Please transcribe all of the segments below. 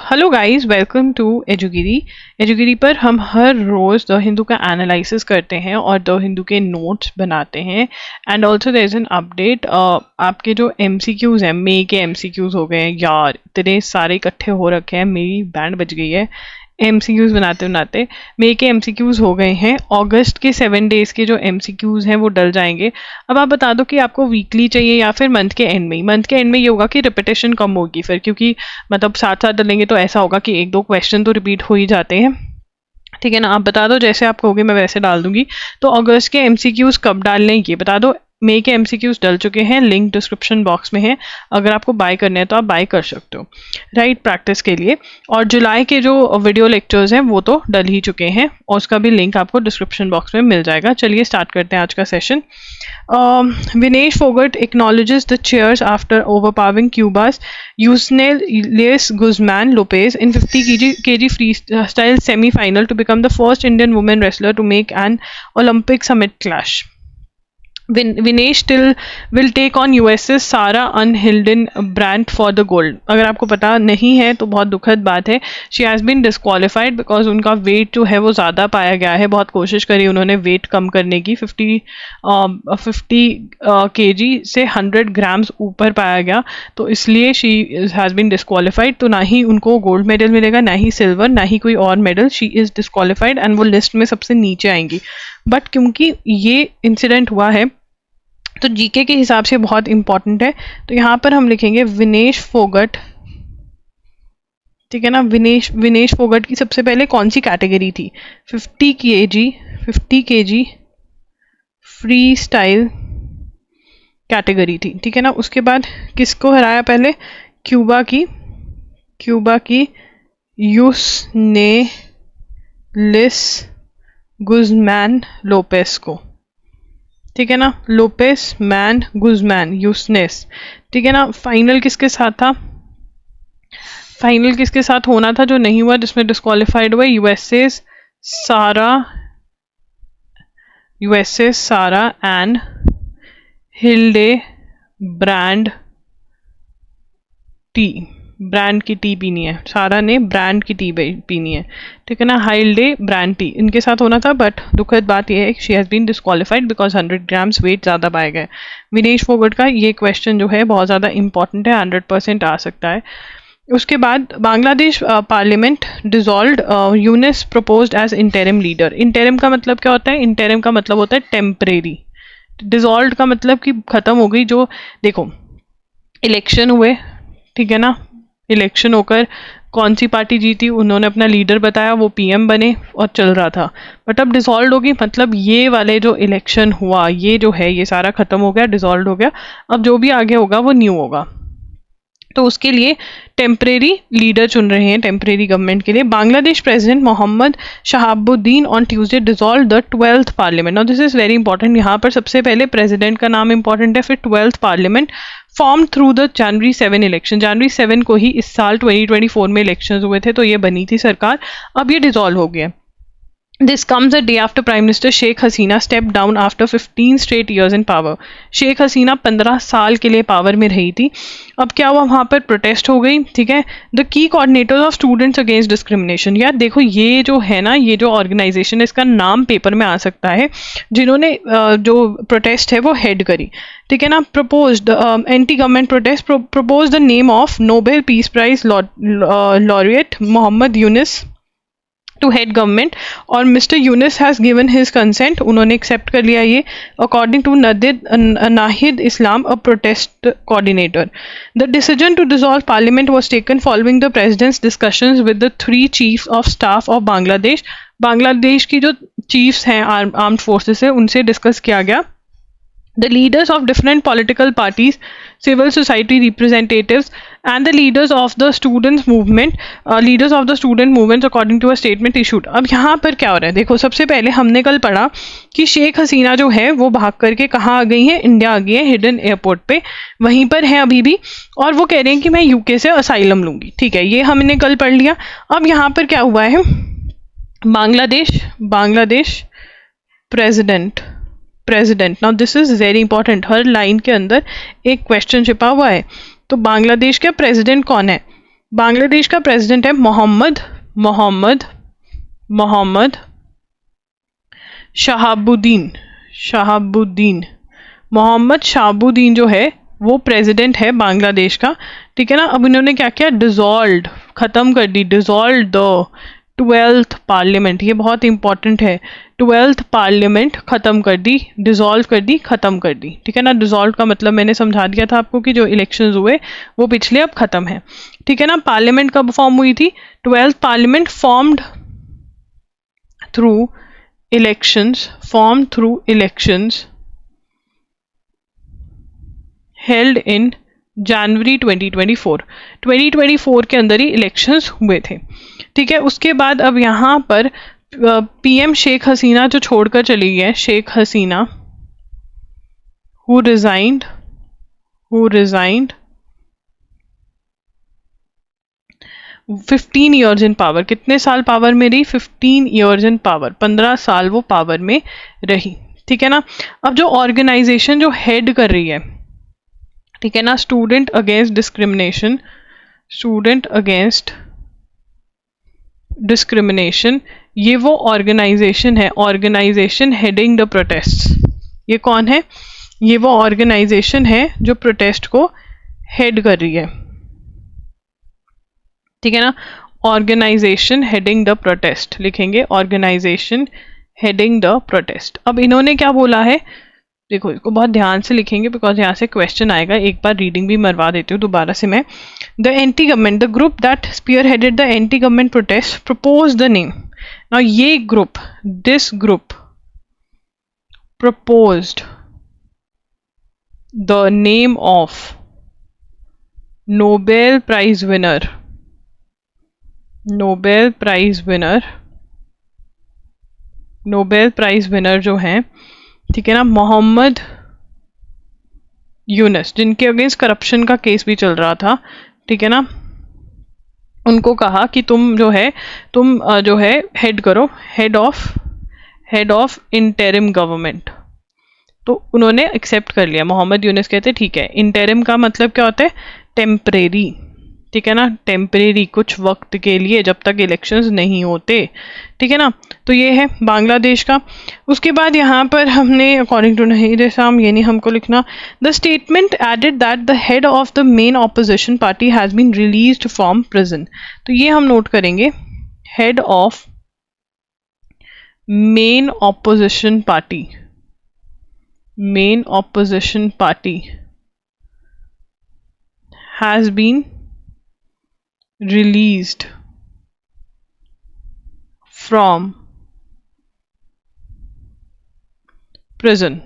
Hello guys, welcome to एजुगिरी पर हम हर रोज़ the Hindu का एनालिसिस करते हैं और द हिंदू के नोट्स बनाते हैं। And also there is an update. आपके जो एमसीक्यूज़ हैं, मई के एमसीक्यूज़ हो गए हैं यार, इतने सारे इकट्ठे हो रखे हैं, मेरी बैंड बज गई है एमसीक्यूज़ बनाते बनाते। मई के एमसीक्यूज़ हो गए हैं, अगस्त के 7 डेज़ के जो एमसीक्यूज़ हैं वो डल जाएंगे। अब आप बता दो कि आपको वीकली चाहिए या फिर मंथ के एंड में ही। मंथ के एंड में ये होगा कि रिपीटेशन कम होगी फिर, क्योंकि मतलब साथ साथ डलेंगे तो ऐसा होगा कि एक दो क्वेश्चन तो रिपीट हो ही जाते हैं। ठीक है ना, आप बता दो, जैसे आप कहोगे मैं वैसे डाल दूंगी। तो अगस्त के एमसीक्यूज़ कब डालने हैं ये बता दो। मई के एमसीक्यूज़ डल चुके हैं, लिंक डिस्क्रिप्शन बॉक्स में है, अगर आपको बाय करने हैं तो आप बाय कर सकते हो, राइट, प्रैक्टिस के लिए। और जुलाई के जो वीडियो लेक्चर्स हैं वो तो डल ही चुके हैं और उसका भी लिंक आपको डिस्क्रिप्शन बॉक्स में मिल जाएगा। चलिए स्टार्ट करते हैं आज का session. Vinesh Fogart acknowledges the cheers after overpowering Cuba's Yusnel Guzman Lopez in 50 kg freestyle semi-final to become the first Indian woman wrestler to make an Olympic summit clash. Vinesh still will take on US's Sara Unhildenbrandt for the gold। अगर आपको पता नहीं है तो बहुत दुखद बात है। She has been disqualified because उनका वेट जो है वो ज़्यादा पाया गया है। बहुत कोशिश करी उन्होंने वेट कम करने की, 50 kg से 100 ग्राम्स ऊपर पाया गया, तो इसलिए शी हैज़ बीन डिस्क्वालीफाइड। तो ना ही उनको गोल्ड मेडल मिलेगा, ना ही सिल्वर, ना ही कोई और medal. She is disqualified and वो लिस्ट में सबसे नीचे आएंगी। बट क्योंकि ये इंसिडेंट हुआ है तो जीके के हिसाब से बहुत इंपॉर्टेंट है, तो यहाँ पर हम लिखेंगे विनेश फोगट। ठीक है ना, विनेश फोगट की सबसे पहले कौन सी कैटेगरी थी? 50 kg फ्री स्टाइल कैटेगरी थी। ठीक है ना, उसके बाद किसको हराया? पहले क्यूबा की यूसनेलिस गुज़मैन लोपेस को। ठीक है ना, लोपेस मैन गुज़मैन यूसनेस। ठीक है ना, फाइनल किसके साथ था? फाइनल किसके साथ होना था जो नहीं हुआ, जिसमें डिस्क्वालीफाइड हुआ? यूएसए सारा एंड हिल्डे ब्रांड की टी पीनी है, सारा ने ब्रांड की टी पीनी है। ठीक है ना, हाइल्डे ब्रांड टी इनके साथ होना था, बट दुखद बात यह है कि she has been disqualified because 100 grams weight ज़्यादा पाए गए। विनेश फोगट का ये क्वेश्चन जो है बहुत ज़्यादा इंपॉर्टेंट है, 100% आ सकता है। उसके बाद Bangladesh parliament dissolved, Yunus proposed as interim leader. Interim का मतलब क्या होता है? इंटरिम का मतलब होता है टेम्परेरी। डिसॉल्व्ड का मतलब कि ख़त्म हो गई। जो देखो इलेक्शन हुए, ठीक है ना, इलेक्शन होकर कौन सी पार्टी जीती, उन्होंने अपना लीडर बताया, वो पीएम बने और चल रहा था। बट अब डिसॉल्व होगी, मतलब ये वाले जो इलेक्शन हुआ ये जो है ये सारा खत्म हो गया, डिसॉल्व हो गया। अब जो भी आगे होगा वो न्यू होगा, तो उसके लिए टेम्परेरी लीडर चुन रहे हैं, टेम्परेरी गवर्नमेंट के लिए। Bangladesh president Mohammed Shahabuddin on Tuesday dissolve the 12th parliament. Now this is very important. यहाँ पर सबसे पहले प्रेसिडेंट का नाम इंपॉर्टेंट है, फिर 12th parliament form through the January 7 election. January 7 को ही इस साल 2024 में इलेक्शन हुए थे, तो ये बनी थी सरकार, अब ये डिसॉल्व हो गया। This comes a day after Prime Minister Sheikh Hasina stepped down after 15 straight years in power. Sheikh Hasina 15 साल के लिए पावर में रही थी। अब क्या हुआ? वहाँ पर प्रोटेस्ट हो गई। ठीक है, the key coordinator of students against discrimination. यार देखो, ये जो है ना, ये जो ऑर्गेनाइजेशन है, इसका नाम पेपर में आ सकता है, जिन्होंने जो प्रोटेस्ट है वो हेड करी। ठीक है ना, proposed anti government protest, propose the name of Nobel peace prize laureate Mohammad Yunus to head government, और mister Yunus has given his consent, उन्होंने एक्सेप्ट कर लिया ये। According to Nahid Islam, a protest coordinator, the decision to dissolve parliament was taken following the president's discussions with the 3 chiefs of staff of Bangladesh. Bangladesh की जो chiefs हैं armed forces से, उनसे discuss किया गया। The leaders of different political parties, civil society representatives, and the leaders of the student movements, according to a statement issued। अब यहाँ पर क्या हो रहा है? देखो, सबसे पहले हमने कल पढ़ा कि शेख हसीना जो है वो भाग करके कहाँ आ गई है? इंडिया आ गई है, हिडन एयरपोर्ट पे, वहीं पर है अभी भी, और वो कह रहे हैं कि मैं यूके से असाइलम लूंगी। ठीक है, ये हमने कल पढ़ लिया। अब यहाँ पर क्या हुआ है? Bangladesh president. Now this is very important, her line के अंदर एक क्वेश्चन छिपा हुआ है। तो बांग्लादेश का प्रेसिडेंट कौन है? बांग्लादेश का प्रेसिडेंट है मोहम्मद मोहम्मद मोहम्मद शहाबुद्दीन शहाबुद्दीन मोहम्मद शहाबुद्दीन जो है वो प्रेसिडेंट है बांग्लादेश का, ठीक है ना। अब इन्होंने क्या किया, डिसॉल्व, खत्म कर दी, डिसॉल्व द 12th पार्लियामेंट, ये बहुत इंपॉर्टेंट है, 12th पार्लियामेंट खत्म कर दी, डिसॉल्व कर दी, खत्म कर दी, ठीक है ना। डिसॉल्व का मतलब मैंने समझा दिया था आपको कि जो इलेक्शंस हुए वो पिछले अब खत्म है, ठीक है ना। पार्लियामेंट कब फॉर्म हुई थी, 12th parliament formed through elections held in January 2024 के अंदर ही इलेक्शंस हुए थे, ठीक है। उसके बाद अब यहाँ पर पीएम शेख हसीना जो छोड़कर चली गई है, Sheikh Hasina who resigned 15 years in power, कितने साल पावर में रही, 15 ईयर्स इन पावर, 15 साल वो पावर में रही, ठीक है ना। अब जो ऑर्गेनाइजेशन जो हेड कर रही है, ठीक है ना, स्टूडेंट अगेंस्ट डिस्क्रिमिनेशन, ये वो ऑर्गेनाइजेशन है, ऑर्गेनाइजेशन हेडिंग द प्रोटेस्ट। ये कौन है, ये वो ऑर्गेनाइजेशन है जो प्रोटेस्ट को हेड कर रही है, ठीक है ना। ऑर्गेनाइजेशन हेडिंग द प्रोटेस्ट लिखेंगे, ऑर्गेनाइजेशन हेडिंग द प्रोटेस्ट। अब इन्होंने क्या बोला है, देखो इसको बहुत ध्यान से लिखेंगे बिकॉज यहाँ से क्वेश्चन आएगा, एक बार रीडिंग भी मरवा देती हूँ दोबारा से मैं। The anti government, the group that spearheaded the anti government protest propose the name, now ये group, this group proposed the name of Nobel Prize winner जो हैं, ठीक है ना, मोहम्मद यूनुस, जिनके अगेंस्ट करप्शन का केस भी चल रहा था, ठीक है ना। उनको कहा कि तुम जो है हेड करो, हेड ऑफ इंटरिम गवर्नमेंट, तो उन्होंने एक्सेप्ट कर लिया। मोहम्मद यूनुस कहते ठीक है, इंटरिम का मतलब क्या होता है, टेम्परेरी, ठीक है ना, टेम्परेरी, कुछ वक्त के लिए, जब तक इलेक्शंस नहीं होते, ठीक है ना। तो ये है बांग्लादेश का। उसके बाद यहाँ पर हमने अकॉर्डिंग टू नहीर शाम, ये नहीं हमको लिखना, the statement added that the head of the main opposition party has been released from prison, तो ये हम नोट करेंगे, head of main opposition party has been released from prison,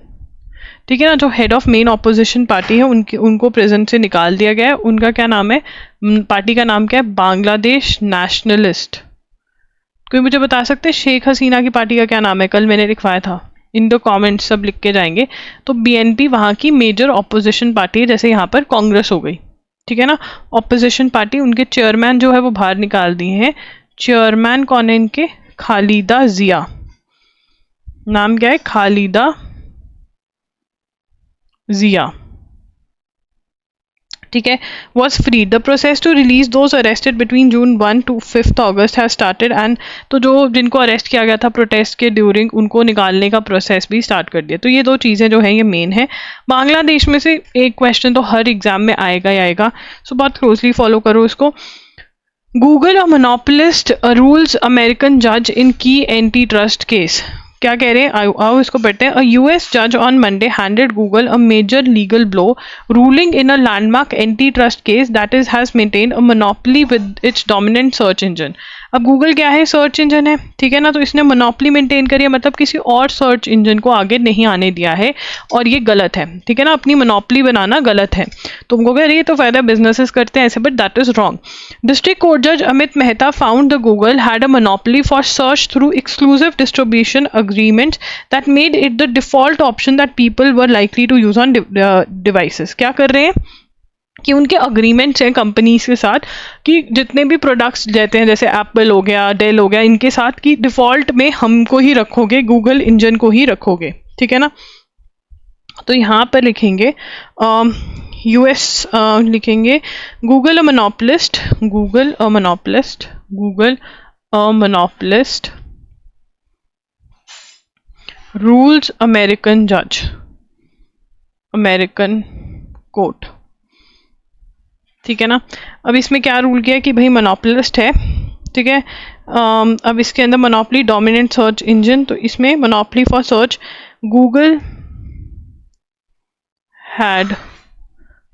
ठीक है ना। जो head of main opposition party है उनको प्रिजन से निकाल दिया गया है। उनका क्या नाम है, पार्टी का नाम क्या है, बांग्लादेश नेशनलिस्ट। कोई मुझे बता सकते हैं शेख हसीना की पार्टी का क्या नाम है, कल मैंने लिखवाया था, इन द कमेंट्स सब लिख के जाएंगे। तो बीएनपी वहाँ की मेजर ऑपोजिशन पार्टी है, जैसे यहाँ पर कांग्रेस हो गई, ठीक है ना, ऑपोजिशन पार्टी। उनके चेयरमैन जो है वो बाहर निकाल दिए हैं। चेयरमैन कौन है इनके, खालिदा जिया, नाम क्या है, खालिदा जिया, ठीक है। Was free, the process to release those arrested between June 1 to 5 August has started, and तो जो जिनको अरेस्ट किया गया था प्रोटेस्ट के ड्यूरिंग, उनको निकालने का प्रोसेस भी स्टार्ट कर दिया। तो ये दो चीज़ें जो हैं ये मेन है। बांग्लादेश में से एक क्वेश्चन तो हर एग्जाम में आएगा ही आएगा, सो बहुत क्लोजली फॉलो करो इसको। गूगल अ मोनोपोलिस्ट रूल्स अमेरिकन जज इन की एंटी ट्रस्ट केस, क्या कह रहे हैं, आओ इसको पढ़ते हैं। अ यूएस जज on Monday handed Google a major legal blow, ruling in a landmark anti trust case that is has maintained a monopoly with its dominant search engine. अब गूगल क्या है, सर्च इंजन है, ठीक है ना, तो इसने मोनोपोली मेंटेन करी है, मतलब किसी और सर्च इंजन को आगे नहीं आने दिया है, और ये गलत है, ठीक है ना, अपनी मोनोपोली बनाना गलत है। तुमको कह रही है तो फायदा बिजनेसेस करते हैं ऐसे, but that is wrong. District court जज Amit Mehta found the Google had a monopoly for search through exclusive distribution agreements that made it the default option that people were likely to use on devices। क्या कर रहे हैं कि उनके agreements हैं companies के साथ कि जितने भी प्रोडक्ट्स लेते हैं, जैसे एप्पल हो गया, डेल हो गया, इनके साथ कि डिफ़ॉल्ट में हमको ही रखोगे, गूगल इंजन को ही रखोगे, ठीक है ना। तो यहाँ पर लिखेंगे यूएस लिखेंगे गूगल अ मोनोपोलिस्ट, गूगल अ मोनोपोलिस्ट, गूगल अ मोनोपोलिस्ट रूल्स अमेरिकन जज, अमेरिकन कोर्ट। ठीक है ना। अब इसमें क्या रूल किया कि भाई मोनोपोलिस्ट है, ठीक है। अब इसके अंदर मोनोपोली डोमिनेंट सर्च इंजन, तो इसमें monopoly for search Google had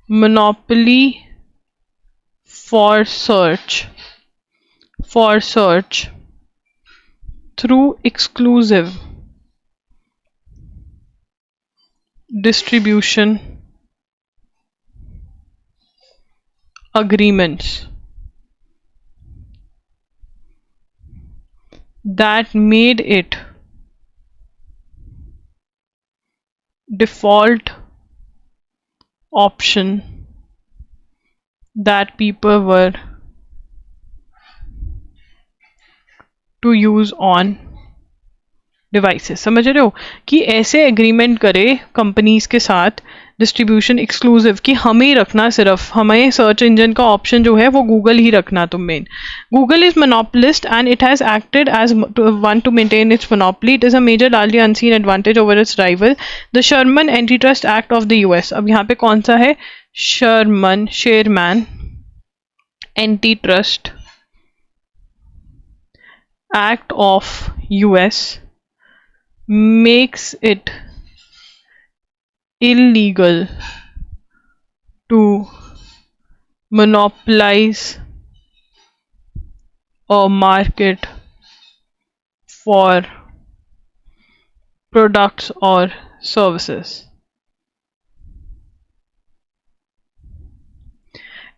monopoly for search through exclusive distribution agreements that made it default option that people were to use on devices. समझ रहे हो कि ऐसे एग्रीमेंट करे कंपनीज के साथ डिस्ट्रीब्यूशन एक्सक्लूसिव कि हमें ही रखना, सिर्फ हमें सर्च इंजन का ऑप्शन जो है वो गूगल ही रखना। तुम main Google is monopolist and it has acted as one to maintain its monopoly. It is a major largely unseen advantage over its rival the Sherman anti trust act of the US. अब यहाँ पे कौन सा है? Sherman anti trust act of US makes it illegal to monopolize a market for products or services.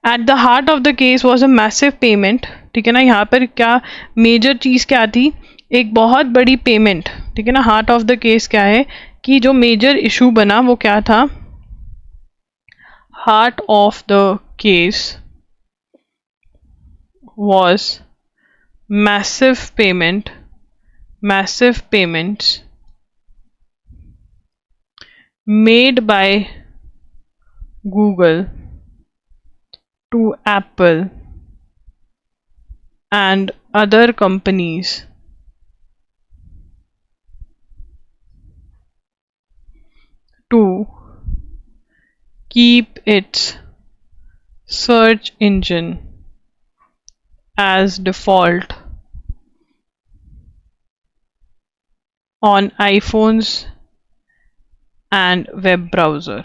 At the heart of the case was a massive payment। ठीक है ना। यहाँ पर क्या मेजर चीज़ क्या थी? एक बहुत बड़ी पेमेंट। ठीक है ना। हार्ट ऑफ द केस क्या है कि जो मेजर इशू बना वो क्या था? Heart of the case was massive payments made by Google to Apple and other companies to keep its search engine as default on iPhones and web browser।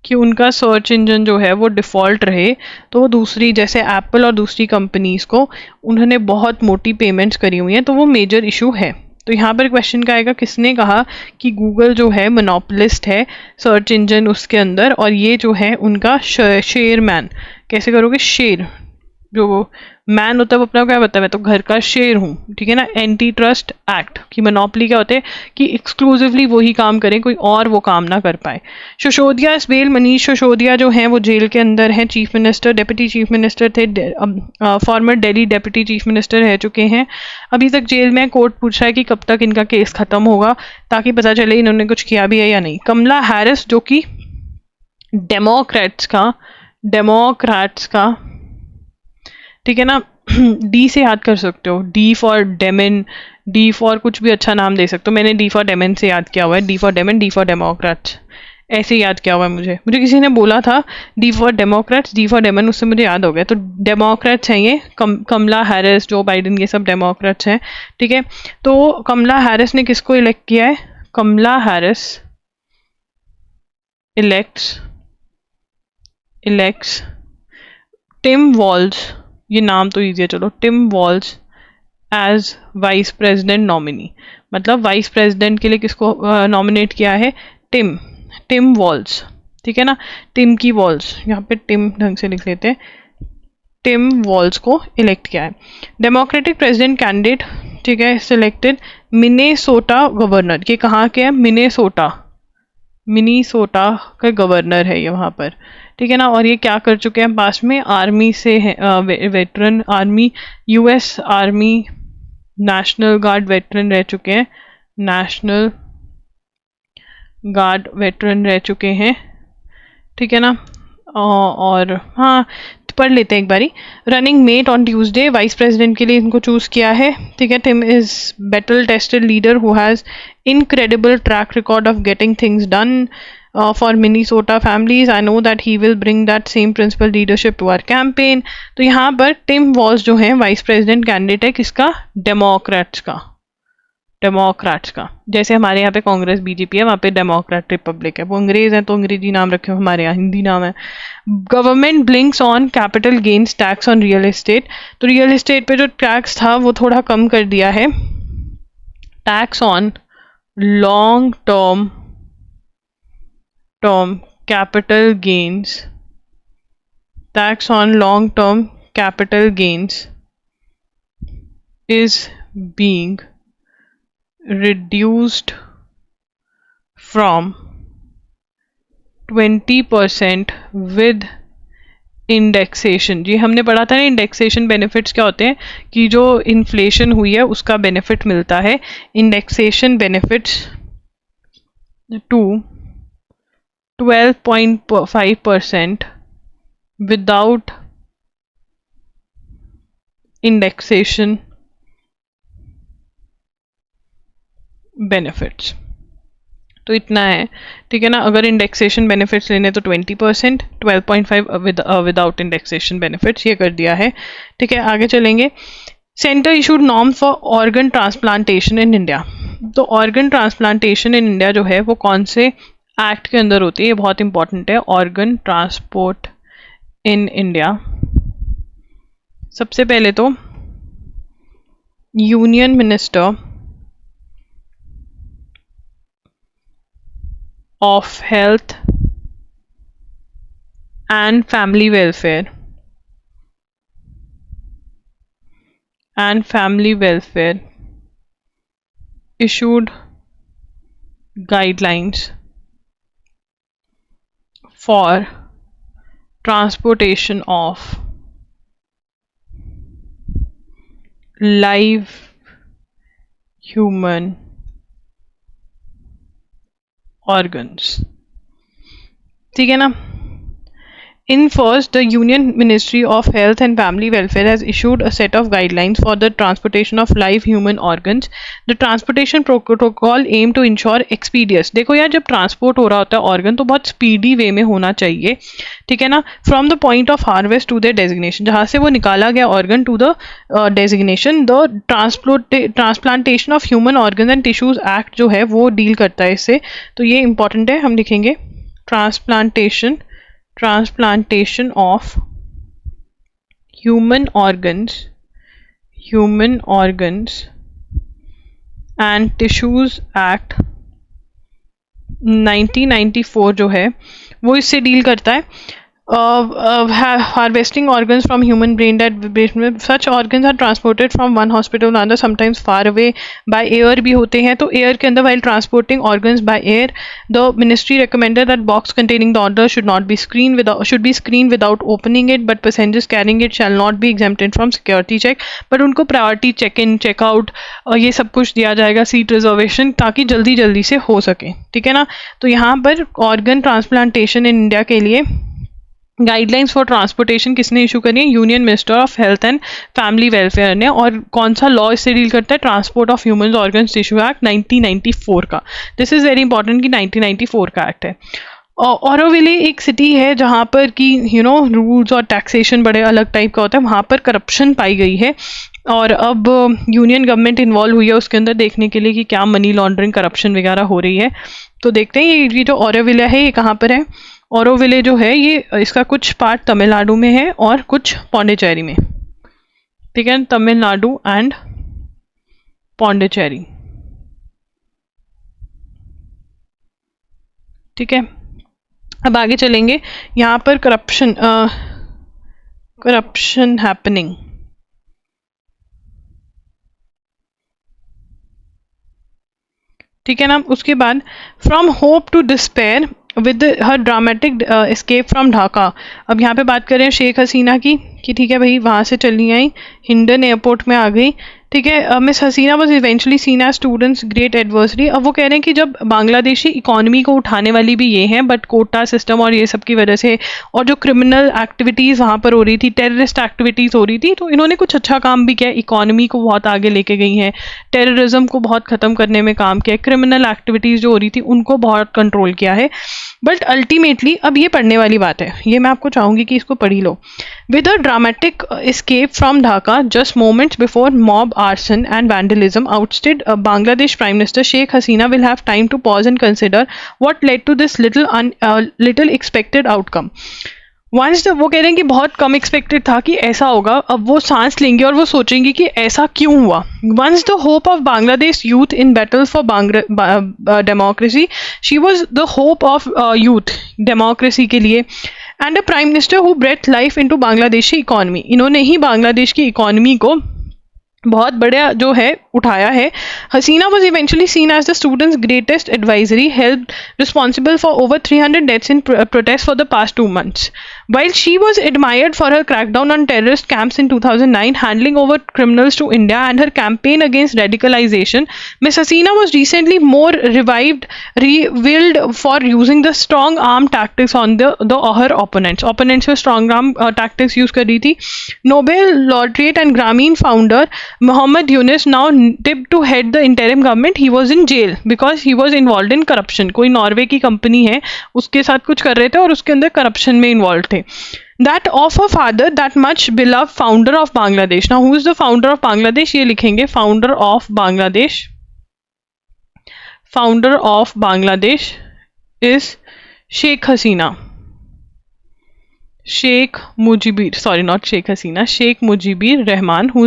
कि उनका सर्च इंजन जो है वो default रहे, तो वो दूसरी जैसे एप्पल और दूसरी कंपनीज को उन्होंने बहुत मोटी पेमेंट्स करी हुई हैं, तो वो मेजर इशू है। तो यहाँ पर क्वेश्चन का आएगा किसने कहा कि गूगल जो है मोनोपोलिस्ट है सर्च इंजन उसके अंदर, और ये जो है उनका शेरमैन। कैसे करोगे? शेर, जो मैन होता है वो अपना क्या बताया, मैं तो घर का शेर हूँ। ठीक है ना। एंटी ट्रस्ट एक्ट की मोनोपोली क्या होते हैं कि एक्सक्लूसिवली वही काम करें, कोई और वो काम ना कर पाए। सिसोदिया इस बेल, मनीष सिसोदिया जो हैं वो जेल के अंदर हैं। Chief minister, deputy chief minister थे, former Delhi deputy chief minister रह चुके हैं, अभी तक जेल में। कोर्ट पूछ रहा है कि कब तक इनका केस खत्म होगा ताकि पता चले इन्होंने कुछ किया भी है या नहीं। कमला हैरिस जो कि डेमोक्रेट्स का ठीक है ना, डी से याद कर सकते हो, D for demon, D for कुछ भी अच्छा नाम दे सकते हो। मैंने डी फॉर डेमन से याद किया हुआ है, D for demon, D for democrats, ऐसे याद किया हुआ है मुझे किसी ने बोला था D for democrats, D for demon, उससे मुझे याद हो गया। तो डेमोक्रेट्स हैं ये, कमला हैरिस, जो बाइडेन, ये सब डेमोक्रेट्स हैं। ठीक है। तो कमला हैरिस ने किसको इलेक्ट किया है? Kamala Harris elects Tim Walz, ये नाम तो ईजी है, चलो, Tim Walz as vice president nominee. मतलब वाइस प्रेसिडेंट के लिए किसको नॉमिनेट किया है? Tim Walz. ठीक है ना। टिम की वॉल्स, यहाँ पे टिम ढंग से लिख लेते हैं, टिम वॉल्स को इलेक्ट किया है। डेमोक्रेटिक प्रेसिडेंट कैंडिडेट, ठीक है, सिलेक्टेड मिनेसोटा गवर्नर। ये कहाँ के हैं? मिनीसोटा का गवर्नर है ये वहाँ पर। ठीक है ना। और ये क्या कर चुके हैं पास में? आर्मी से है, veteran army, US army national guard veteran रह चुके हैं, नेशनल गार्ड वेटरन रह चुके हैं। ठीक है ना। और हाँ, पढ़ लेते हैं एक बारी। Running mate on Tuesday, vice president के लिए इनको चूज किया है। ठीक है, Tim is battle tested leader who has incredible track record of getting things done for Minnesota families. I know that he will bring that same principle leadership to our campaign. तो यहाँ पर Tim walls जो है vice president candidate है किसका? Democrats का। Democrats का, जैसे हमारे यहाँ पे कांग्रेस बीजेपी है, वहाँ पे डेमोक्रेट रिपब्लिक है। वो अंग्रेज हैं तो अंग्रेजी नाम रखे हो, हमारे यहाँ हिंदी नाम है। Government blinks on capital gains tax on real estate. तो रियल एस्टेट पे जो टैक्स था वो थोड़ा कम कर दिया है। Tax on long term capital gains, tax on long term capital gains is being reduced from 20% with indexation. जी हमने पढ़ा था ना, इंडेक्सेशन बेनिफिट्स क्या होते हैं कि जो इन्फ्लेशन हुई है उसका बेनिफिट मिलता है। Indexation benefits to 12.5% without indexation benefits. तो इतना है, ठीक है ना। अगर इंडेक्सेशन बेनिफिट्स लेने तो 20%, 12.5 विदाउट इंडेक्सेशन बेनिफिट्स, ये कर दिया है। ठीक है, आगे चलेंगे। Centre issued norm for organ transplantation in India. तो ऑर्गन ट्रांसप्लांटेशन इन इंडिया जो है वो कौन से एक्ट के अंदर होती है? ये बहुत इंपॉर्टेंट है। ऑर्गन ट्रांसपोर्ट इन इंडिया, सबसे पहले तो union minister of Health and Family Welfare issued guidelines for transportation of live human organs। ठीक है ना। In first, the Union Ministry of Health and Family Welfare has issued a set of guidelines for the transportation of live human organs. The transportation protocol aim to ensure expedience। देखो यार, जब transport हो रहा होता है organ तो बहुत speedy वे में होना चाहिए, ठीक है ना। From the point of harvest to the designation, जहाँ से वो निकाला गया organ to the designation. The transplantation of human organ and tissues act जो है वो डील करता है इससे। तो ये इंपॉर्टेंट है, हम लिखेंगे transplantation of human organs and tissues act 1994 जो है वो इससे डील करता है। harvesting organs from human brain dead, such organs are transported from one hospital to another, sometimes far away, by air भी होते हैं। तो air के अंदर while transporting organs by air, the ministry recommended that box containing the order should be screened without opening it, but passengers carrying it shall not be exempted from security check। but उनको priority check in check out ये सब कुछ दिया जाएगा, seat reservation, ताकि जल्दी जल्दी से हो सके, ठीक है ना। तो यहाँ पर ऑर्गन ट्रांसप्लांटेशन इन इंडिया के लिए गाइडलाइंस फॉर ट्रांसपोर्टेशन किसने इशू करी है? Union minister of health and family welfare ने। और कौन सा लॉ इससे डील करता है? Transport of human organ tissue act 1994 का। दिस इज वेरी इंपॉर्टेंट कि 1994 का एक्ट है। ऑरोविले एक सिटी है जहाँ पर कि रूल्स और टैक्सेशन बड़े अलग टाइप का होता है, वहाँ पर करप्शन पाई गई है। और अब यूनियन गवर्नमेंट इन्वॉल्व हुई है उसके अंदर देखने के लिए कि क्या मनी लॉन्ड्रिंग करप्शन वगैरह हो रही है। तो देखते हैं ये जो ऑरोविले है ये कहाँ पर है। ऑरोविले जो है ये इसका कुछ पार्ट तमिलनाडु में है और कुछ पौंडीचेरी में, ठीक है। तमिलनाडु एंड पौंडीचेरी, ठीक है। अब आगे चलेंगे। यहाँ पर करप्शन हैपनिंग, ठीक है ना। उसके बाद from hope to despair with her dramatic escape from Dhaka. अब यहाँ पे बात करें शेख हसीना की कि ठीक है भाई वहाँ से चली आई, हिंडन एयरपोर्ट में आ गई, ठीक है। Miss Hasina was eventually seen as students great adversary. अब वो कह रहे हैं कि जब बांग्लादेशी इकोनॉमी को उठाने वाली भी ये हैं, बट कोटा सिस्टम और ये सब की वजह से, और जो क्रिमिनल एक्टिविटीज़ वहाँ पर हो रही थी, टेररिस्ट एक्टिविटीज़ हो रही थी, तो इन्होंने कुछ अच्छा काम भी किया, इकोनॉमी को बहुत आगे लेके गई हैं, टेररिज्म को बहुत ख़त्म करने में काम किया, क्रिमिनल एक्टिविटीज़ जो हो रही थी उनको बहुत कंट्रोल किया है। बट अल्टीमेटली अब ये पढ़ने वाली बात है, ये मैं आपको चाहूँगी कि इसको पढ़ ही लो। With a dramatic escape from Dhaka just moments before mob arson and vandalism ousted Bangladesh Prime Minister Sheikh Hasina will have time to pause and consider what led to this little expected outcome. Once वो कह रहे हैं कि बहुत कम expected था कि ऐसा होगा। अब वो सांस लेंगे और वो सोचेंगे कि ऐसा क्यों हुआ। Once the hope of Bangladesh youth in battle for democracy, she was the hope of youth democracy के लिए, and a prime minister who breath life into Bangladeshi economy. इन्होंने ही बांग्लादेश की इकॉनमी को बहुत बड़ा जो है उठाया है। Hasina was eventually seen as the students greatest advisory, help responsible for over 300 deaths in protest for the past 2 months. While she was admired for her crackdown on terrorist camps in 2009, handling over criminals to India, and her campaign against radicalization, Ms. Hasina was recently more reviled for using the strong arm tactics on her opponents. Opponents में strong arm tactics use कर रही थी। Nobel laureate and Grameen founder Mohammed Yunus now tipped to head the interim government. He was in jail because he was involved in corruption. कोई Norway की company है, उसके साथ कुछ कर रहे थे और उसके अंदर करप्शन में इन्वॉल्व थे। That of her father, that much beloved founder of Bangladesh. Now, who is the founder of Bangladesh? ये लिखेंगे founder of Bangladesh. Founder of Bangladesh is Sheikh Hasina. Sheikh Mujibur, sorry, not Sheikh Hasina, Sheikh Mujibur Rahman, who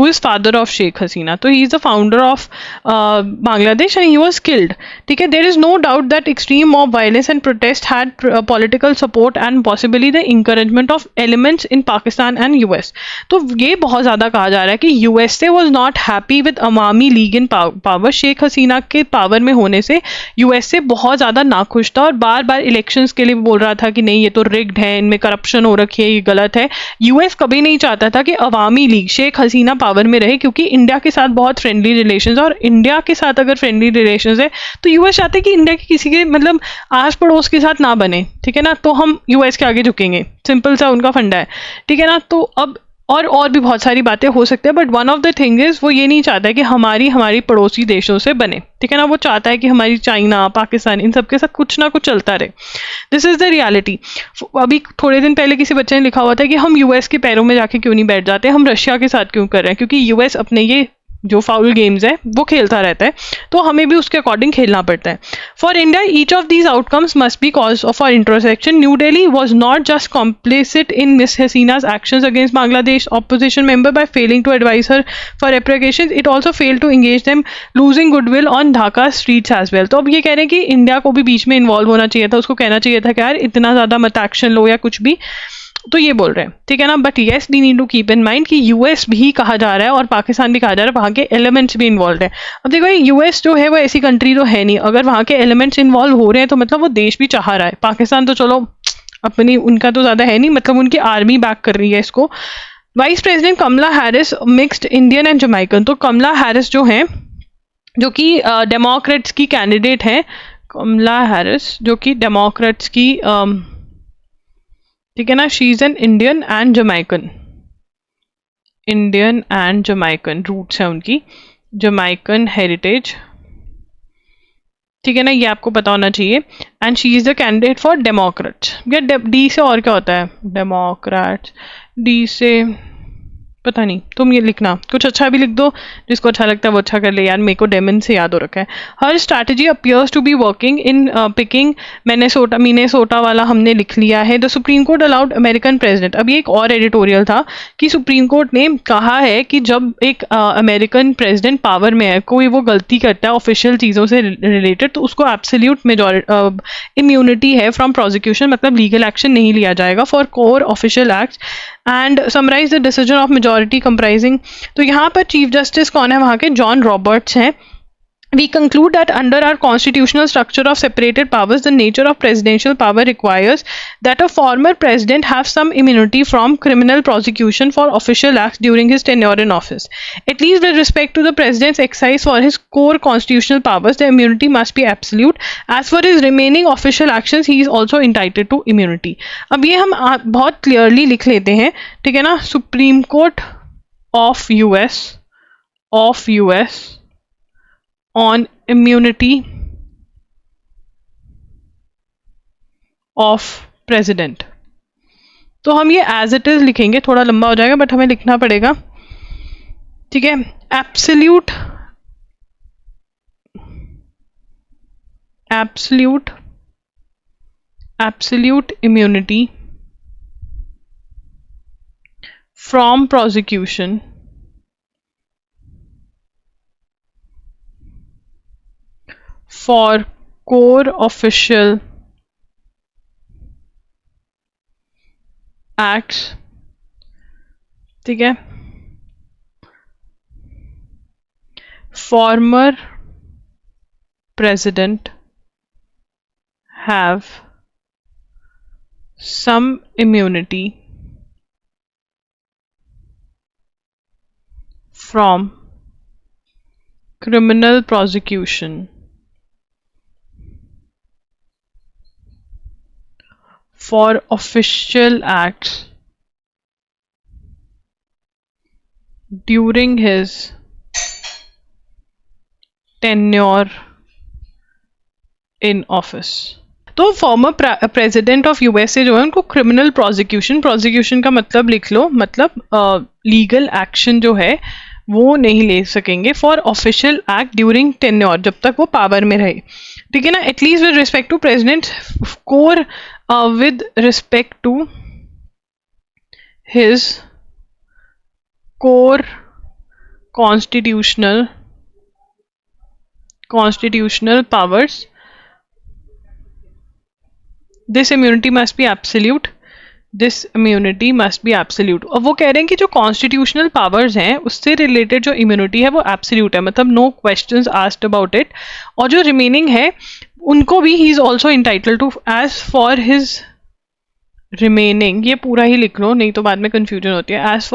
is father of Sheikh Hasina. So he is the founder of Bangladesh, and he was killed. ठीक है, there is no doubt that extreme mob violence and protest had political support and possibly the encouragement of elements in Pakistan and US. तो ये बहुत ज़्यादा कहा जा रहा है कि USA was not happy with Awami League in power. Sheikh Hasina के पावर में होने से USA बहुत ज़्यादा नाखुश था और बार बार इलेक्शंस के लिए बोल रहा था कि नहीं, ये तो रिग्ड है, इनमें करप्शन हो रखी है, ये गलत है। यूएस कभी नहीं चाहता था कि अवामी लीग शेख हसीना पावर में रहे, क्योंकि इंडिया के साथ बहुत फ्रेंडली रिलेशंस, और इंडिया के साथ अगर फ्रेंडली रिलेशंस है तो यूएस चाहते हैं कि इंडिया के किसी के मतलब आस पड़ोस के साथ ना बने, ठीक है ना, तो हम यूएस के आगे झुकेंगे। सिंपल सा उनका फंडा है, ठीक है ना। तो अब और भी बहुत सारी बातें हो सकती है, but one of the thing is वो ये नहीं चाहता है कि हमारी पड़ोसी देशों से बने, ठीक है ना। वो चाहता है कि हमारी चाइना, पाकिस्तान, इन सब के साथ कुछ ना कुछ चलता रहे। This is the reality. अभी थोड़े दिन पहले किसी बच्चे ने लिखा हुआ था कि हम यूएस के पैरों में जाके क्यों नहीं बैठ जाते, हम रशिया के साथ क्यों कर रहे हैं, क्योंकि यूएस अपने ये जो फाउल गेम्स है वो खेलता रहता है, तो हमें भी उसके अकॉर्डिंग खेलना पड़ता है। For India each of these outcomes must be cause of our intersection. New Delhi was not just complicit in miss Hasina's actions against Bangladesh opposition member by failing to advise her for reparations, it also failed to engage them, losing goodwill on Dhaka streets as well. तो अब ये कह रहे हैं कि India को भी बीच में इन्वॉल्व होना चाहिए था, उसको कहना चाहिए था कि यार इतना ज़्यादा मत एक्शन लो या कुछ भी, तो ये बोल रहे हैं, ठीक है ना। But yes, we need to keep in mind कि यूएस भी कहा जा रहा है और पाकिस्तान भी कहा जा रहा है, वहाँ के एलिमेंट्स भी इन्वॉल्व है। अब देखो यूएस जो है वो ऐसी कंट्री तो है नहीं, अगर वहाँ के एलिमेंट्स इन्वॉल्व हो रहे हैं तो मतलब वो देश भी चाह रहा है। पाकिस्तान तो चलो अपनी, उनका तो ज़्यादा है नहीं, मतलब उनकी आर्मी बैक कर रही है इसको। Vice president Kamala Harris mixed Indian and Jamaican. तो कमला हैरिस जो हैं, जो कि डेमोक्रेट्स की कैंडिडेट हैं, कमला हैरिस जो कि डेमोक्रेट्स की ठीक है ना, she is an Indian and Jamaican, Indian and Jamaican roots है उनकी, जमैकन हेरिटेज, ठीक है ना, ये आपको पता होना चाहिए। And she is the candidate for Democrats. या डी से और क्या होता है, डेमोक्रेट्स, डी से पता नहीं, तुम ये लिखना, कुछ अच्छा भी लिख दो, जिसको अच्छा लगता है वो अच्छा कर ले यार, मेरे को डेमन से याद हो रखा है। Her strategy appears to be working in picking Minnesota वाला हमने लिख लिया है। The supreme court allowed American president. अब ये एक और एडिटोरियल था कि सुप्रीम कोर्ट ने कहा है कि जब एक अमेरिकन प्रेसिडेंट पावर में है, कोई वो गलती करता है ऑफिशियल चीज़ों से रिलेटेड, तो उसको एब्सोल्यूट मेजॉरिटी इम्यूनिटी है फ्रॉम प्रोसिक्यूशन, मतलब लीगल एक्शन नहीं लिया जाएगा for core official acts and summarize the decision of majority comprising. तो यहाँ पर चीफ जस्टिस कौन है वहाँ के, जॉन रॉबर्ट्स हैं, We conclude that under our constitutional structure of separated powers, the nature of presidential power requires that a former president have some immunity from criminal prosecution for official acts during his tenure in office. At least with respect to the president's exercise for his core constitutional powers, the immunity must be absolute. As for his remaining official actions, he is also entitled to immunity. अब ये हम बहुत clearly लिख लेते हैं, ठीक है ना? Supreme Court of US on immunity of president. तो हम ये as it is लिखेंगे, थोड़ा लंबा हो जाएगा बट हमें लिखना पड़ेगा, ठीक है? absolute immunity from prosecution for core official acts, ठीक है? Former president have some immunity from criminal prosecution for official acts during his tenure in office. तो फॉर्मर प्रेसिडेंट ऑफ यूएसए जो है उनको क्रिमिनल प्रोसिक्यूशन का मतलब लिख लो, मतलब लीगल एक्शन जो है वो नहीं ले सकेंगे for official act during tenure, जब तक वो पावर में रहे, ठीक है ना? At least with respect to president core with respect to his core constitutional powers, this immunity must be absolute. अब वो कह रहे हैं कि जो कॉन्स्टिट्यूशनल पावर्स हैं उससे रिलेटेड जो इम्यूनिटी है वो एब्सोल्यूट है, मतलब no questions asked about it, और जो रिमेनिंग है उनको भी he is also entitle to as for his remaining, ये पूरा ही लिख लो नहीं तो बाद में कंफ्यूजन होती है, as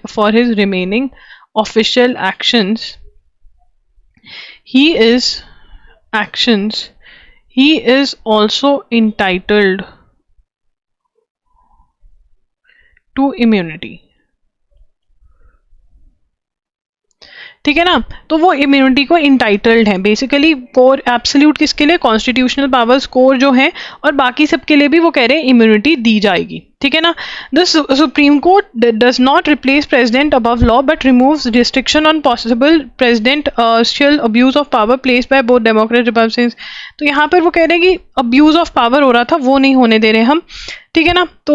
for his remaining official actions he is also entitled to immunity, ठीक है ना? तो वो इम्यूनिटी को इंटाइटल्ड है बेसिकली। कोर एब्सोल्यूट किसके लिए? कॉन्स्टिट्यूशनल पावर्स कोर जो है, और बाकी सबके लिए भी वो कह रहे हैं इम्यूनिटी दी जाएगी, ठीक है ना? The supreme court does not replace president above law but removes restriction on possible presidential abuse of power place by both Democrat Republicans. तो यहाँ पर वो कह रहे हैं कि अब्यूज ऑफ पावर हो रहा था वो नहीं होने दे रहे हम, ठीक है ना? तो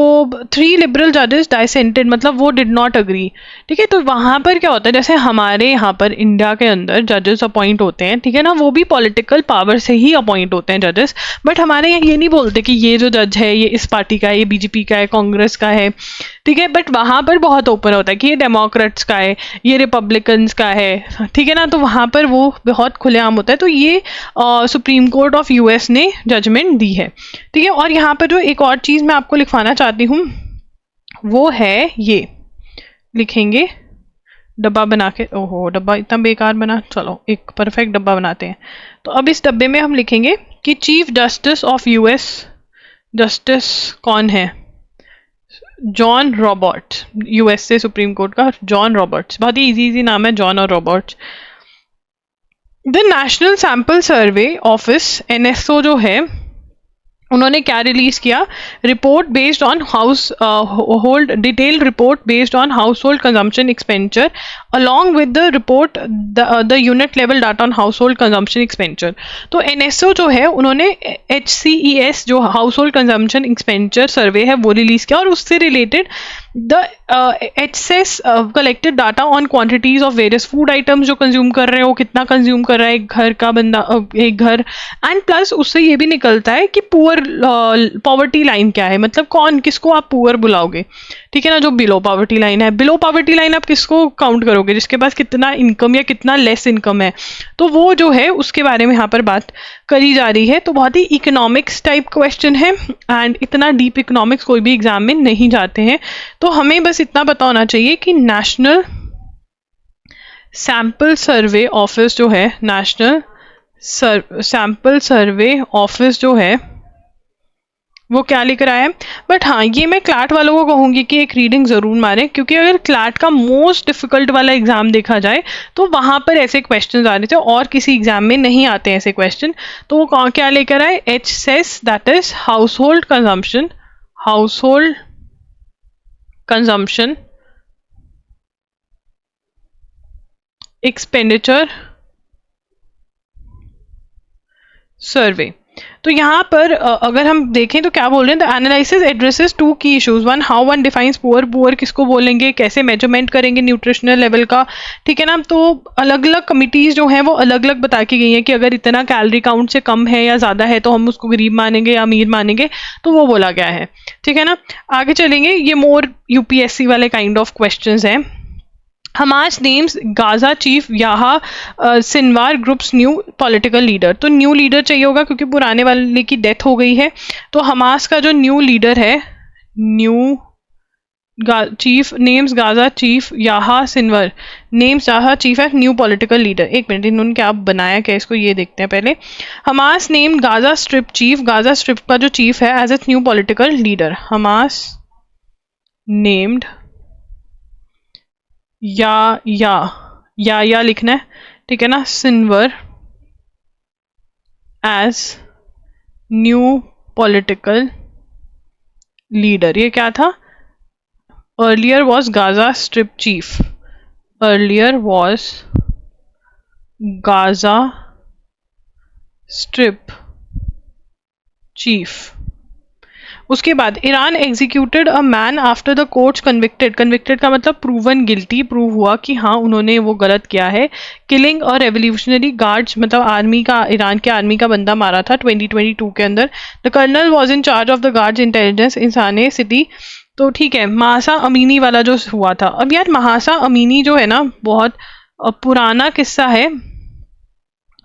3 लिबरल जजेस डाइसेंटेड, मतलब वो डिड नॉट अग्री, ठीक है? तो वहाँ पर क्या होता है, जैसे हमारे यहाँ पर इंडिया के अंदर जजेस अपॉइंट होते हैं, ठीक है ना? वो भी पॉलिटिकल पावर से ही अपॉइंट होते हैं जजेस, बट हमारे यहाँ ये नहीं बोलते कि ये जो जज है ये इस पार्टी का है, ये बीजेपी का है, कांग्रेस का है, ठीक है? बट वहाँ पर बहुत ओपन होता है कि ये डेमोक्रेट्स का है, ये रिपब्लिकन्स का है, ठीक है ना? तो वहाँ पर वो बहुत खुलेआम होता है। तो ये सुप्रीम कोर्ट ऑफ यूएस ने जजमेंट दी है, ठीक है? और यहाँ पर जो एक और चीज़ मैं आपको लिखवाना चाहती हूँ वो है, ये लिखेंगे डब्बा बना के, ओहो डब्बा इतना बेकार बना, चलो एक परफेक्ट डब्बा बनाते हैं। तो अब इस डब्बे में हम लिखेंगे कि chief justice of US, justice कौन है? John Roberts, USA supreme court का जॉन रॉबर्ट्स, बहुत ही इजी नाम है जॉन और Roberts. The national sample survey office NSO जो है उन्होंने क्या रिलीज किया? Report based on house hold, detailed report based on house hold consumption expenditure along with the report the unit level data on house hold consumption expenditure. तो NSO जो है उन्होंने HCES जो हाउस होल्ड कंजम्पशन एक्सपेंडिचर सर्वे है वो release किया, और उससे related the HCES collected data on quantities of various food items जो कंज्यूम कर रहे हो, कितना कंज्यूम कर रहा है एक घर का बंदा, एक घर, एंड प्लस उससे ये भी निकलता है कि पुअर पॉवर्टी लाइन क्या है, मतलब कौन किसको आप पुअर बुलाओगे, ठीक है ना। जो बिलो पॉवर्टी लाइन है, बिलो पॉवर्टी लाइन आप किसको काउंट करोगे, जिसके पास कितना इनकम या कितना लेस इनकम है, तो वो जो है उसके बारे में यहाँ पर बात करी जा रही है। तो बहुत ही इकोनॉमिक्स टाइप क्वेश्चन है, एंड इतना डीप इकोनॉमिक्स कोई भी एग्जाम में नहीं जाते हैं। तो हमें बस इतना पता होना चाहिए कि नेशनल सैंपल सर्वे ऑफिस जो है, नेशनल सैंपल सर्वे ऑफिस जो है वो क्या लेकर आया है। बट हाँ, ये मैं क्लैट वालों को कहूँगी कि एक रीडिंग ज़रूर मारें, क्योंकि अगर क्लैट का मोस्ट डिफिकल्ट वाला एग्जाम देखा जाए तो वहाँ पर ऐसे क्वेश्चन आ रहे थे और किसी एग्जाम में नहीं आते ऐसे क्वेश्चन। तो वो क्या लेकर आए, H CES, that is household consumption, household consumption expenditure survey. तो यहाँ पर अगर हम देखें तो क्या बोल रहे हैं, द एनालिसिस एड्रेसेस टू की issues, one how one defines poor, poor किसको बोलेंगे, कैसे मेजरमेंट करेंगे न्यूट्रिशनल लेवल का, ठीक है ना। तो अलग अलग कमिटीज जो हैं वो अलग अलग बता के गई हैं कि अगर इतना कैलोरी काउंट से कम है या ज़्यादा है तो हम उसको गरीब मानेंगे या अमीर मानेंगे, तो वो बोला गया है, ठीक है ना। आगे चलेंगे, ये मोर यूपीएससी वाले काइंड ऑफ क्वेश्चन हैं। हमास नेम्स गाजा चीफ याहा Sinwar groups new political leader. तो न्यू लीडर चाहिए होगा क्योंकि पुराने वाले की डेथ हो गई है। तो हमास का जो न्यू लीडर है, new chief names Gaza chief Yahya Sinwar, names Yahya chief है न्यू पॉलिटिकल लीडर। एक मिनट, इन्होंने क्या बनाया क्या इसको ये देखते हैं पहले। Hamas name Gaza strip chief, Gaza strip का जो चीफ है as a new political leader. Hamas named या लिखना है, ठीक है ना, Sinwar as new political leader. ये क्या था, earlier was Gaza strip chief, earlier was Gaza strip chief. उसके बाद Iran executed a man after the courts convicted, convicted का मतलब प्रूवन गिल्टी, प्रूव हुआ कि हाँ उन्होंने वो गलत किया है। किलिंग और रेवोल्यूशनरी गार्ड्स, मतलब आर्मी का, ईरान के आर्मी का बंदा मारा था 2022 के अंदर। The colonel was in charge of the guards intelligence insane city. तो ठीक है, महासा अमीनी वाला जो हुआ था। अब यार महासा अमीनी जो है ना, बहुत पुराना किस्सा है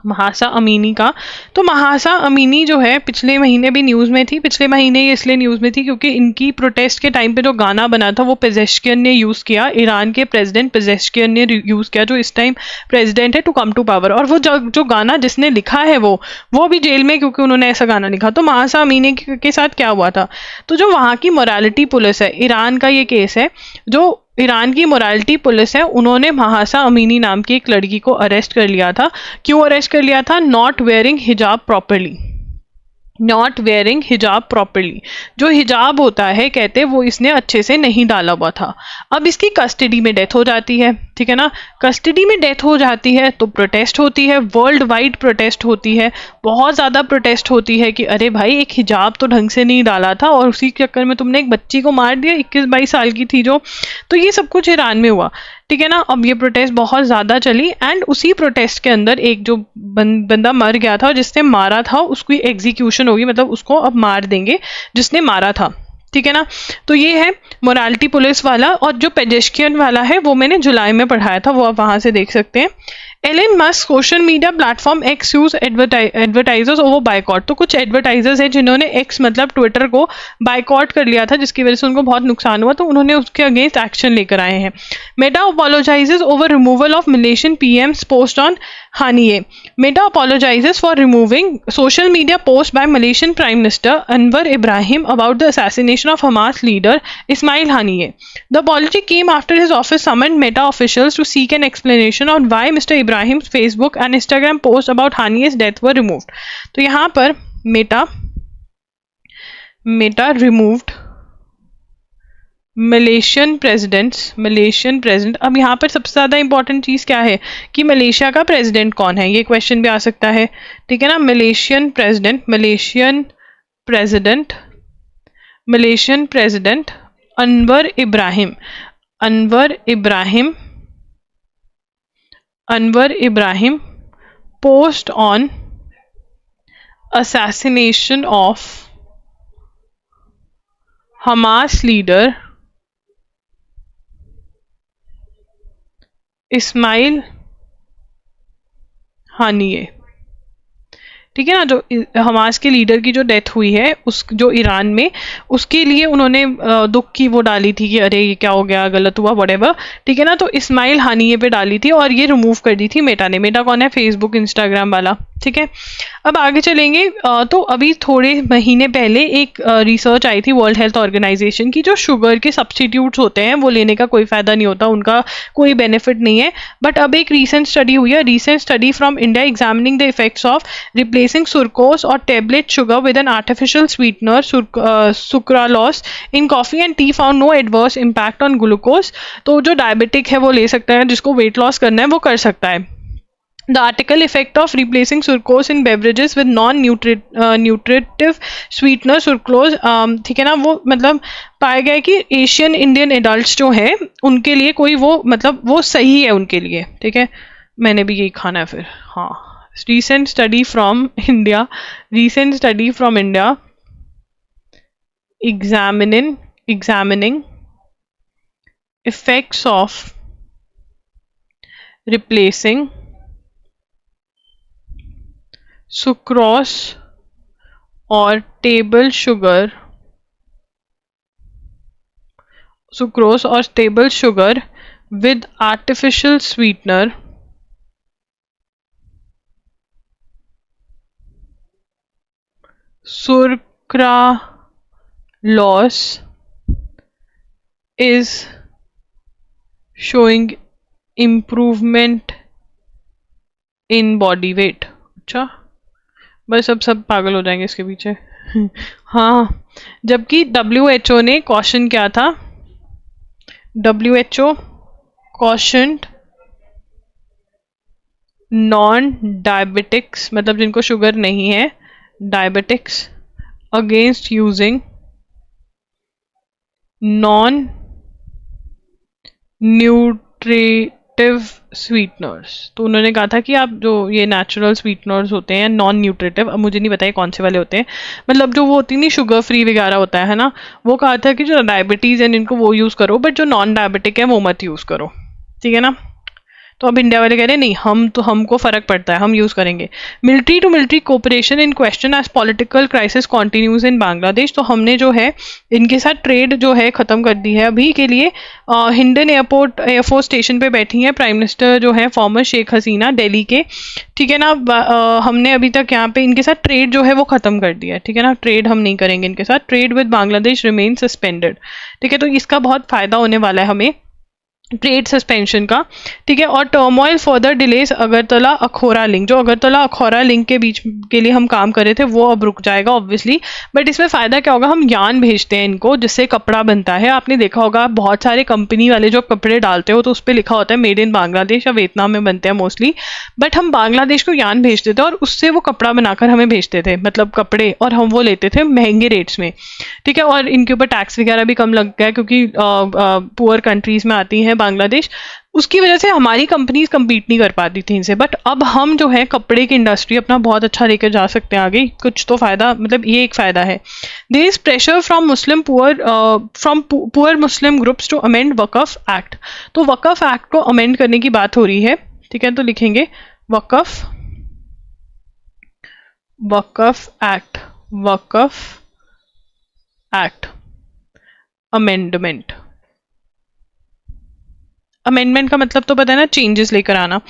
महासा अमीनी का। तो महासा अमीनी जो है पिछले महीने भी न्यूज़ में थी, पिछले महीने ये इसलिए न्यूज़ में थी क्योंकि इनकी प्रोटेस्ट के टाइम पे जो गाना बना था वो पेजेश्कियन ने यूज़ किया, ईरान के प्रेसिडेंट पेजेश्कियन ने यूज़ किया, जो इस टाइम प्रेसिडेंट है, टू कम टू पावर। और वो जो गाना जिसने लिखा है वो भी जेल में, क्योंकि उन्होंने ऐसा गाना लिखा। तो महासा अमीनी के साथ क्या हुआ था, तो जो वहाँ की मोरालिटी पुलिस है, ईरान का ये केस है, जो ईरान की मोरालिटी पुलिस है, उन्होंने महासा अमीनी नाम की एक लड़की को अरेस्ट कर लिया था। क्यों अरेस्ट कर लिया था, नॉट वेयरिंग हिजाब प्रॉपरली, नॉट वेयरिंग हिजाब प्रॉपरली। जो हिजाब होता है कहते वो इसने अच्छे से नहीं डाला हुआ था। अब इसकी कस्टडी में डेथ हो जाती है, ठीक है ना। कस्टडी में डेथ हो जाती है तो प्रोटेस्ट होती है, वर्ल्ड वाइड प्रोटेस्ट होती है, बहुत ज़्यादा प्रोटेस्ट होती है कि अरे भाई एक हिजाब तो ढंग से नहीं डाला था और उसी चक्कर में तुमने एक बच्ची को मार दिया, 21-22 साल की थी जो। तो ये सब कुछ ईरान में हुआ, ठीक है ना। अब ये प्रोटेस्ट बहुत ज़्यादा चली, एंड उसी प्रोटेस्ट के अंदर एक जो बंदा मर गया था, जिसने मारा था उसकी एग्जीक्यूशन होगी, मतलब उसको अब मार देंगे जिसने मारा था, ठीक है ना। तो ये है मोरालिटी पुलिस वाला। और जो पेजेश्कियन वाला है वो मैंने जुलाई में पढ़ाया था, वो आप वहाँ से देख सकते हैं। Elon Musk social media platform X use advertisers over boycott. तो कुछ एडवर्टाइजर्स हैं जिन्होंने एक्स मतलब ट्विटर को बायकॉट कर लिया था, जिसकी वजह से उनको बहुत नुकसान हुआ, तो उन्होंने उसके अगेंस्ट एक्शन लेकर आए हैं। Meta apologizes over removal of Malaysian PM's post on Haniyeh. Meta apologizes for removing social media post by Malaysian prime minister Anwar Ibrahim about the assassination of Hamas leader Ismail Haniyeh. The apology came after his office summoned Meta officials to seek an explanation on why Mr. Ibrahim's Facebook and Instagram posts about Haniyeh's death were removed. तो यहाँ पर Meta removed Malaysian president. अब यहाँ पर सबसे ज़्यादा important चीज़ क्या है कि मलेशिया का प्रेसिडेंट कौन है, ये क्वेश्चन भी आ सकता है, ठीक है ना। Malaysian president Anwar Ibrahim post on assassination of Hamas leader Ismail Haniyeh, ठीक है ना, जो हमास के लीडर की जो डेथ हुई है उस जो ईरान में, उसके लिए उन्होंने दुख की वो डाली थी कि अरे ये क्या हो गया, गलत हुआ, व्हाटएवर, ठीक है ना। तो इस्माइल हानिये पे डाली थी और ये रिमूव कर दी थी मेटा ने। मेटा कौन है? फेसबुक इंस्टाग्राम वाला, ठीक है। अब आगे चलेंगे। तो अभी थोड़े महीने पहले एक रिसर्च आई थी वर्ल्ड हेल्थ ऑर्गेनाइजेशन की, जो शुगर के सब्सटीट्यूट्स होते हैं वो लेने का कोई फायदा नहीं होता, उनका कोई बेनिफिट नहीं है। बट अब एक रीसेंट स्टडी हुई है, recent study from India examining the effects of replacing sucrose और tablet sugar with an artificial sweetener sucralose in coffee and tea found no adverse impact on glucose. तो जो diabetic है वो ले सकता है, जिसको वेट लॉस करना है वो कर सकता है। The article effect of replacing sucrose in beverages with non-nutritive sweetener sucrose, ठीक है ना, वो मतलब पाया गया है कि एशियन इंडियन एडल्ट्स जो हैं उनके लिए कोई वो मतलब वो सही है उनके लिए, ठीक है। मैंने भी यही खाना है फिर, हाँ। recent study from India examining effects of replacing sucrose और table sugar with artificial sweetener sucralose is showing improvement in body weight। अच्छा, बस अब सब पागल हो जाएंगे इसके पीछे। हाँ, जबकि WHO ने कॉशन क्या था? WHO कॉशनड नॉन डायबिटिक्स, मतलब जिनको शुगर नहीं है, diabetics, against using non nutritive sweeteners. तो उन्होंने कहा था कि आप जो ये नेचुरल स्वीटनर्स होते हैं नॉन न्यूट्रिटिव, अब मुझे नहीं पता है कौन से वाले होते हैं, मतलब जो वो होती नहीं शुगर फ्री वगैरह होता है ना, वो कहा था कि जो डायबिटीज़ है इनको वो यूज़ करो, बट जो नॉन डायबिटिक है वो मत यूज़ करो, ठीक है ना। तो अब इंडिया वाले कह रहे हैं नहीं, हम तो हमको फर्क पड़ता है, हम यूज़ करेंगे। Military to military cooperation in question as political crisis continues in Bangladesh. तो हमने जो है इनके साथ ट्रेड जो है ख़त्म कर दी है अभी के लिए। हिंडन एयरफोर्स स्टेशन पे बैठी हैं प्राइम मिनिस्टर जो है फॉर्मर शेख हसीना दिल्ली के, ठीक है ना। हमने अभी तक यहाँ पे इनके साथ ट्रेड जो है वो ख़त्म कर दिया है, ठीक है ना। ट्रेड हम नहीं करेंगे इनके साथ, trade with Bangladesh remain suspended, ठीक है। तो इसका बहुत फ़ायदा होने वाला है हमें, ट्रेड सस्पेंशन का, ठीक है। और turmoil further delays Agartala Akhaura link, जो अगरतला अखौरा लिंक के बीच के लिए हम काम कर रहे थे वो अब रुक जाएगा ऑब्वियसली। बट इसमें फ़ायदा क्या होगा? हम यान भेजते हैं इनको जिससे कपड़ा बनता है। आपने देखा होगा बहुत सारे कंपनी वाले जो कपड़े डालते हो तो उस पर लिखा होता है मेड इन बांग्लादेश या वियतनाम में बनते हैं मोस्टली, बट हम बांग्लादेश को यान भेजते थे और उससे वो कपड़ा बनाकर हमें भेजते थे, मतलब कपड़े, और हम वो लेते थे महंगे रेट्स में, ठीक है। और इनके ऊपर टैक्स वगैरह भी कम लग गया क्योंकि पुअर कंट्रीज में आती हैं बांग्लादेश, उसकी वजह से हमारी कंपनीज compete नहीं कर पाती थी इनसे। बट अब हम जो है कपड़े की इंडस्ट्री अपना बहुत अच्छा लेकर जा सकते हैं आगे, कुछ तो फायदा, मतलब ये एक फायदा है। There is pressure from poor Muslim groups to amend Waqf act. तो वकफ एक्ट को अमेंड करने की बात हो रही है, ठीक है। तो लिखेंगे वकफ एक्ट अमेंडमेंट। अमेंडमेंट का मतलब तो पता है ना, चेंजेस लेकर आना।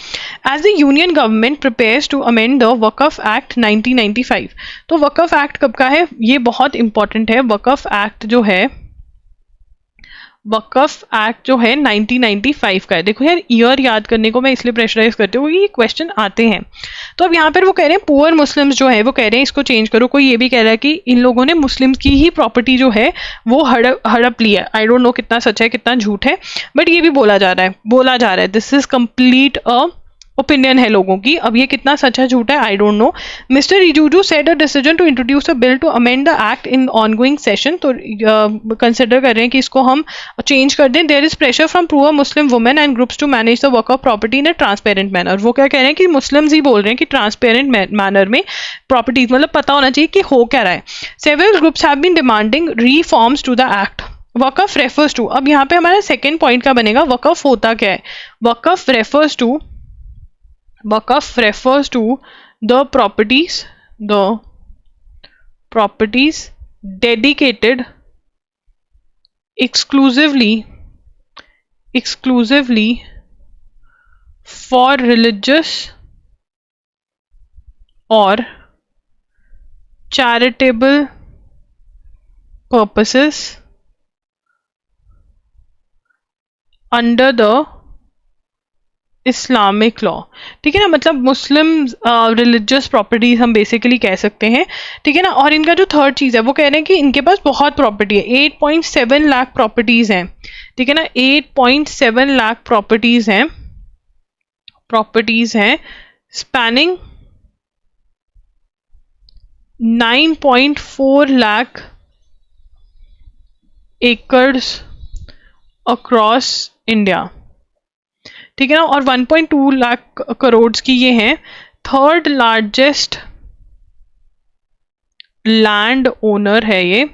As the union government prepares to amend the Waqf act 1995। तो वकफ एक्ट कब का है? ये बहुत इंपॉर्टेंट है। वकफ एक्ट जो है 1995 का है। देखो यार, ईयर याद करने को मैं इसलिए प्रेशराइज करती हूँ ये क्वेश्चन आते हैं। तो अब यहाँ पर वो कह रहे हैं पुअर मुस्लिम्स जो है वो कह रहे हैं इसको चेंज करो। कोई ये भी कह रहा है कि इन लोगों ने मुस्लिम्स की ही प्रॉपर्टी जो है वो हड़प ली है। आई डोंट नो कितना सच है कितना झूठ है, बट ये भी बोला जा रहा है this is complete a opinion है लोगों की, अब ये कितना सच है झूठ है I don't know. Mister Rijiju said a decision to introduce a bill to amend the act in ongoing session, तो कंसिडर कर रहे हैं कि इसको हम चेंज कर दें। There is pressure from poor Muslim women and groups to manage the work of property in a transparent manner. वो क्या कह रहे हैं कि मुस्लिम्स ही बोल रहे हैं कि ट्रांसपेरेंट मैनर में प्रॉपर्टीज मतलब पता होना चाहिए कि हो क्या रहा है। Several groups have been demanding reforms to the act. Waqf refers to, अब यहाँ पे हमारा सेकेंड पॉइंट क्या बनेगा, वकफ होता क्या है। Waqf refers to Waqf refers to the properties dedicated exclusively for religious or charitable purposes under the Islamic law. ठीक है ना, मतलब मुस्लिम रिलीजियस प्रॉपर्टीज हम बेसिकली कह सकते हैं। ठीक है ना, और इनका जो थर्ड चीज़ है वो कह रहे हैं कि इनके पास बहुत प्रॉपर्टी है, 8.7 लाख प्रॉपर्टीज हैं। ठीक है ना, 8.7 लाख प्रॉपर्टीज हैं spanning 9.4 lakh acres across India. ठीक है ना, और 1.2 लाख करोड़ की ये हैं थर्ड लार्जेस्ट लैंड ओनर है ये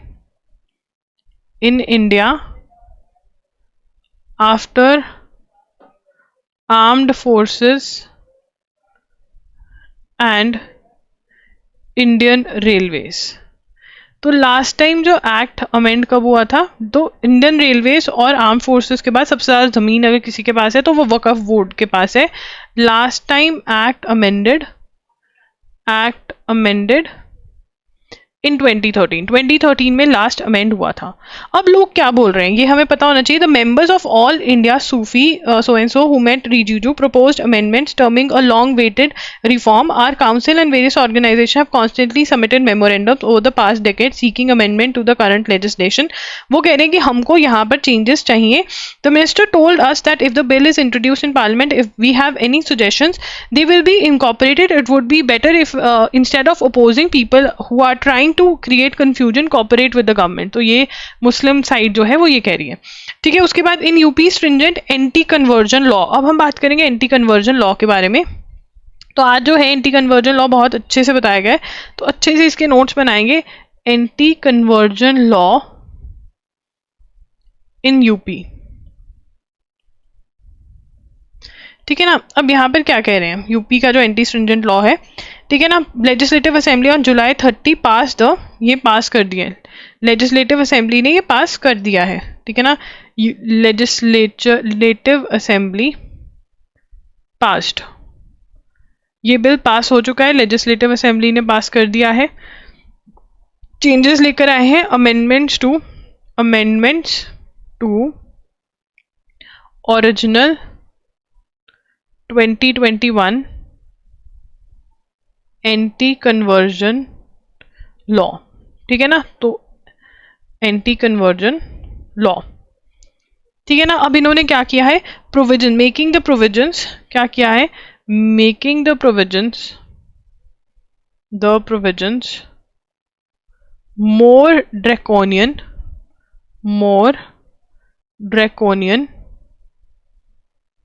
in India after armed forces and Indian railways. तो लास्ट टाइम जो एक्ट अमेंड कब हुआ था, तो इंडियन रेलवेज और आर्म फोर्सेस के बाद सबसे ज़्यादा ज़मीन अगर किसी के पास है तो वो वक्फ बोर्ड के पास है। Last time act amended in 2013 में लास्ट अमेंड हुआ था। अब लोग क्या बोल रहे हैं ये हमें पता होना चाहिए। The members of all India Sufi so and so who met Rijiju proposed amendments terming a long waited reform. Our council and various organizations have constantly submitted memorandums over the past decade seeking amendment to the current legislation. वो कह रहे हैं कि हमको यहाँ पर changes चाहिए। The minister told us that if the bill is introduced in parliament, if we have any suggestions, they will be incorporated. It would be better if instead of opposing people who are trying to create confusion, cooperate with the government. तो ये मुस्लिम side जो है वो ये कह रही है। ठीक है, उसके बाद in UP stringent anti conversion law. अब हम बात करेंगे एंटी कन्वर्जन लॉ के बारे में। तो आज जो है एंटी कन्वर्जन लॉ बहुत अच्छे से बताया गया है, तो अच्छे से इसके नोट्स बनाएंगे। Anti conversion law in UP. ठीक है ना, अब यहाँ पर क्या कह रहे हैं, यूपी का जो एंटी स्ट्रिंजेंट लॉ है, ठीक है ना, legislative assembly on July 30 pass the, ये पास कर दिया है, लेजिस्लेटिव असेंबली ने ये पास कर दिया है। ठीक है ना, लेजिस्लेटिव असेंबली पास्ड, ये बिल पास हो चुका है, लेजिस्लेटिव असेंबली ने पास कर दिया है। चेंजेस लेकर आए हैं, amendments to original 2021 anti conversion law. ठीक है ना, तो एंटी कन्वर्जन लॉ। ठीक है ना, अब इन्होंने क्या किया है, प्रोविजन मेकिंग द प्रोविजंस, क्या किया है, making the provisions more draconian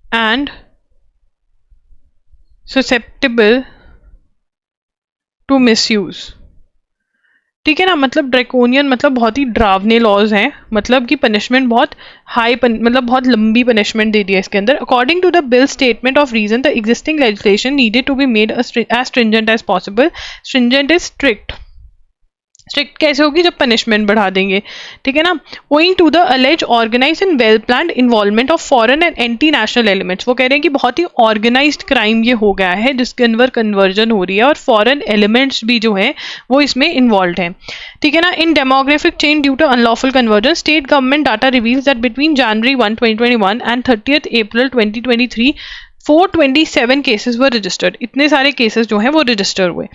and susceptible to misuse. ठीक है ना, मतलब ड्रैकोनियन मतलब बहुत ही डरावने लॉज हैं, मतलब कि पनिशमेंट बहुत हाई मतलब बहुत लंबी पनिशमेंट दे दिया इसके अंदर। According to the bill statement of reason, the existing legislation needed to be made as stringent as possible. Stringent is strict कैसे होगी, जब पनिशमेंट बढ़ा देंगे। ठीक है ना, owing to the alleged organised and well planned involvement of foreign and anti national elements. वो कह रहे हैं कि बहुत ही ऑर्गेनाइज्ड क्राइम ये हो गया है जिसके अंदर कन्वर्जन हो रही है और फॉरेन एलिमेंट्स भी जो हैं वो इसमें इन्वॉल्व हैं। ठीक है ना, in demographic change due to unlawful conversion, state government data reveals that between January 1, 2021 and 30th April 2023 427 cases were registered. इतने सारे cases जो हैं वो register हुए.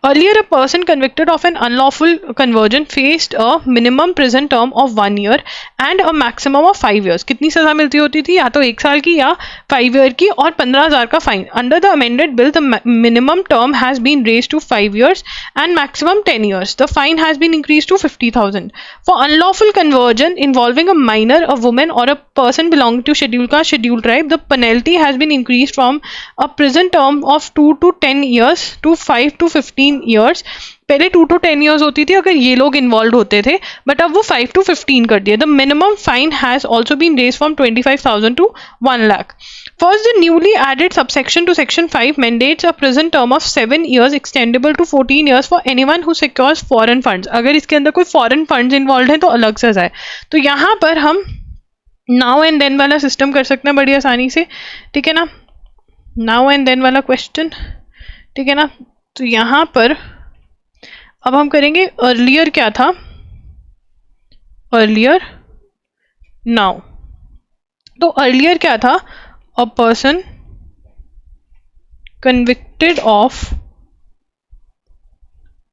Earlier, a person convicted of an unlawful conversion faced a minimum prison term of 1 year and a maximum of 5 years. कितनी सजा मिलती होती थी? या तो 1 साल की या 5 year की और 15,000 का fine. Under the amended bill, the minimum term has been raised to 5 years and maximum 10 years. The fine has been increased to 50,000. For unlawful conversion involving a minor, a woman, or a person belonging to scheduled caste, scheduled tribe, the penalty has been increased from a prison term of 2 to 10 years to 5 to 15 years. पहले 2 to 10 years होती थी अगर ये लोग involve होते थे, but अब वो 5 to 15 कर दिया. The minimum fine has also been raised from 25,000 to 1 lakh. First, the newly added subsection to section 5 mandates a prison term of 7 years extendable to 14 years for anyone who secures foreign funds. अगर इसके अंदर कोई foreign funds involved है तो अलग सजा है. तो यहाँ पर हम नाउ एंड देन वाला सिस्टम कर सकते हैं बड़ी आसानी से. ठीक है ना, नाउ एंड देन वाला क्वेश्चन. ठीक है ना, तो यहाँ पर अब हम करेंगे अर्लियर क्या था, अर्लियर नाउ. तो अर्लियर क्या था? A person convicted of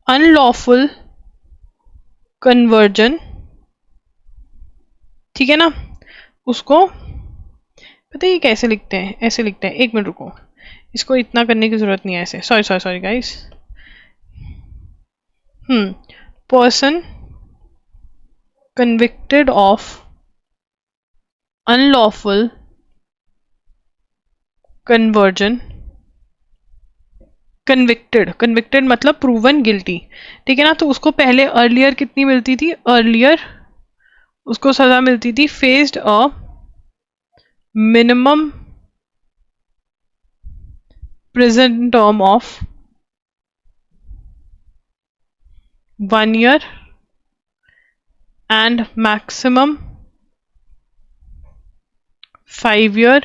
unlawful conversion. ठीक है ना, उसको पता है ये कैसे लिखते हैं? ऐसे लिखते हैं. एक मिनट रुको, इसको इतना करने की जरूरत नहीं है ऐसे. Sorry guys. Person convicted of unlawful conversion. convicted मतलब proven guilty. ठीक है ना, तो उसको पहले earlier कितनी मिलती थी? earlier उसको सजा मिलती थी faced a minimum prison term of 1 year and maximum 5 year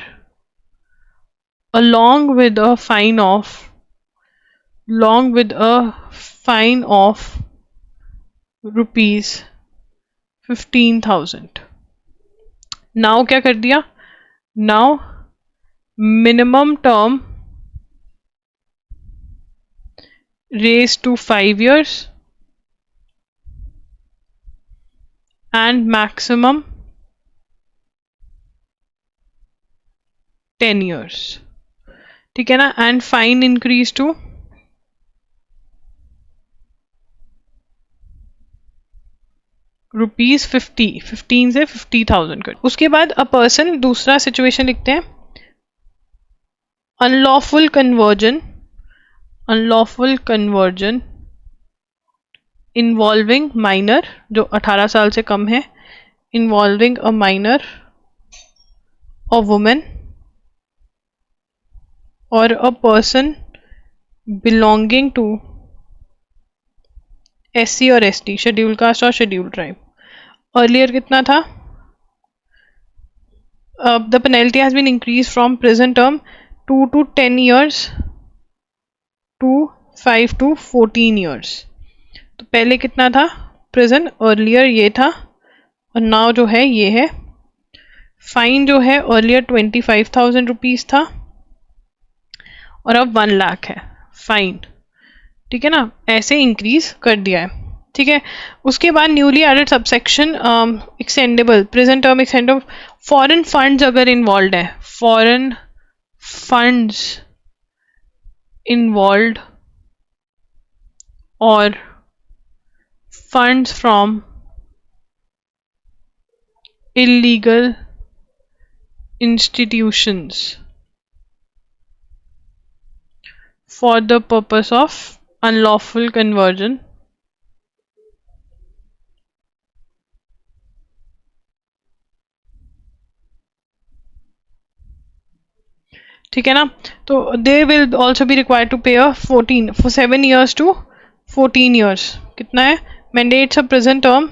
along with a fine of rupees 15,000. now क्या कर दिया? now minimum term raised to 5 years and maximum 10 years. ठीक है ना, and fine increase to rupees 15 से 50,000 कर. उसके बाद अ पर्सन, दूसरा सिचुएशन लिखते हैं. अनलॉफुल कन्वर्जन इन्वॉल्विंग माइनर, जो 18 साल से कम है, involving a minor, a women और a person belonging to SC और ST, शेड्यूल कास्ट और शेड्यूल ट्राइब. अर्लियर कितना था? The penalty has been increase from present term 2 to 10 years to 5 to 14 years. तो पहले कितना था? प्रेजेंट अर्लियर ये था और नाउ जो है ये है. फाइन जो है अर्लियर 25,000 रुपीज था और अब 1 लाख है फाइन. ठीक है ना, ऐसे इंक्रीज कर दिया है. ठीक है, उसके बाद newly added subsection extendable, present term extendable. Foreign funds अगर इन्वॉल्व है, फॉरेन फंड्स इन्वॉल्व और funds from illegal institutions for the purpose of unlawful conversion. ठीक है ना, तो they will also be required to pay a 14 for 7 years to 14 years. कितना है? mandates a present term.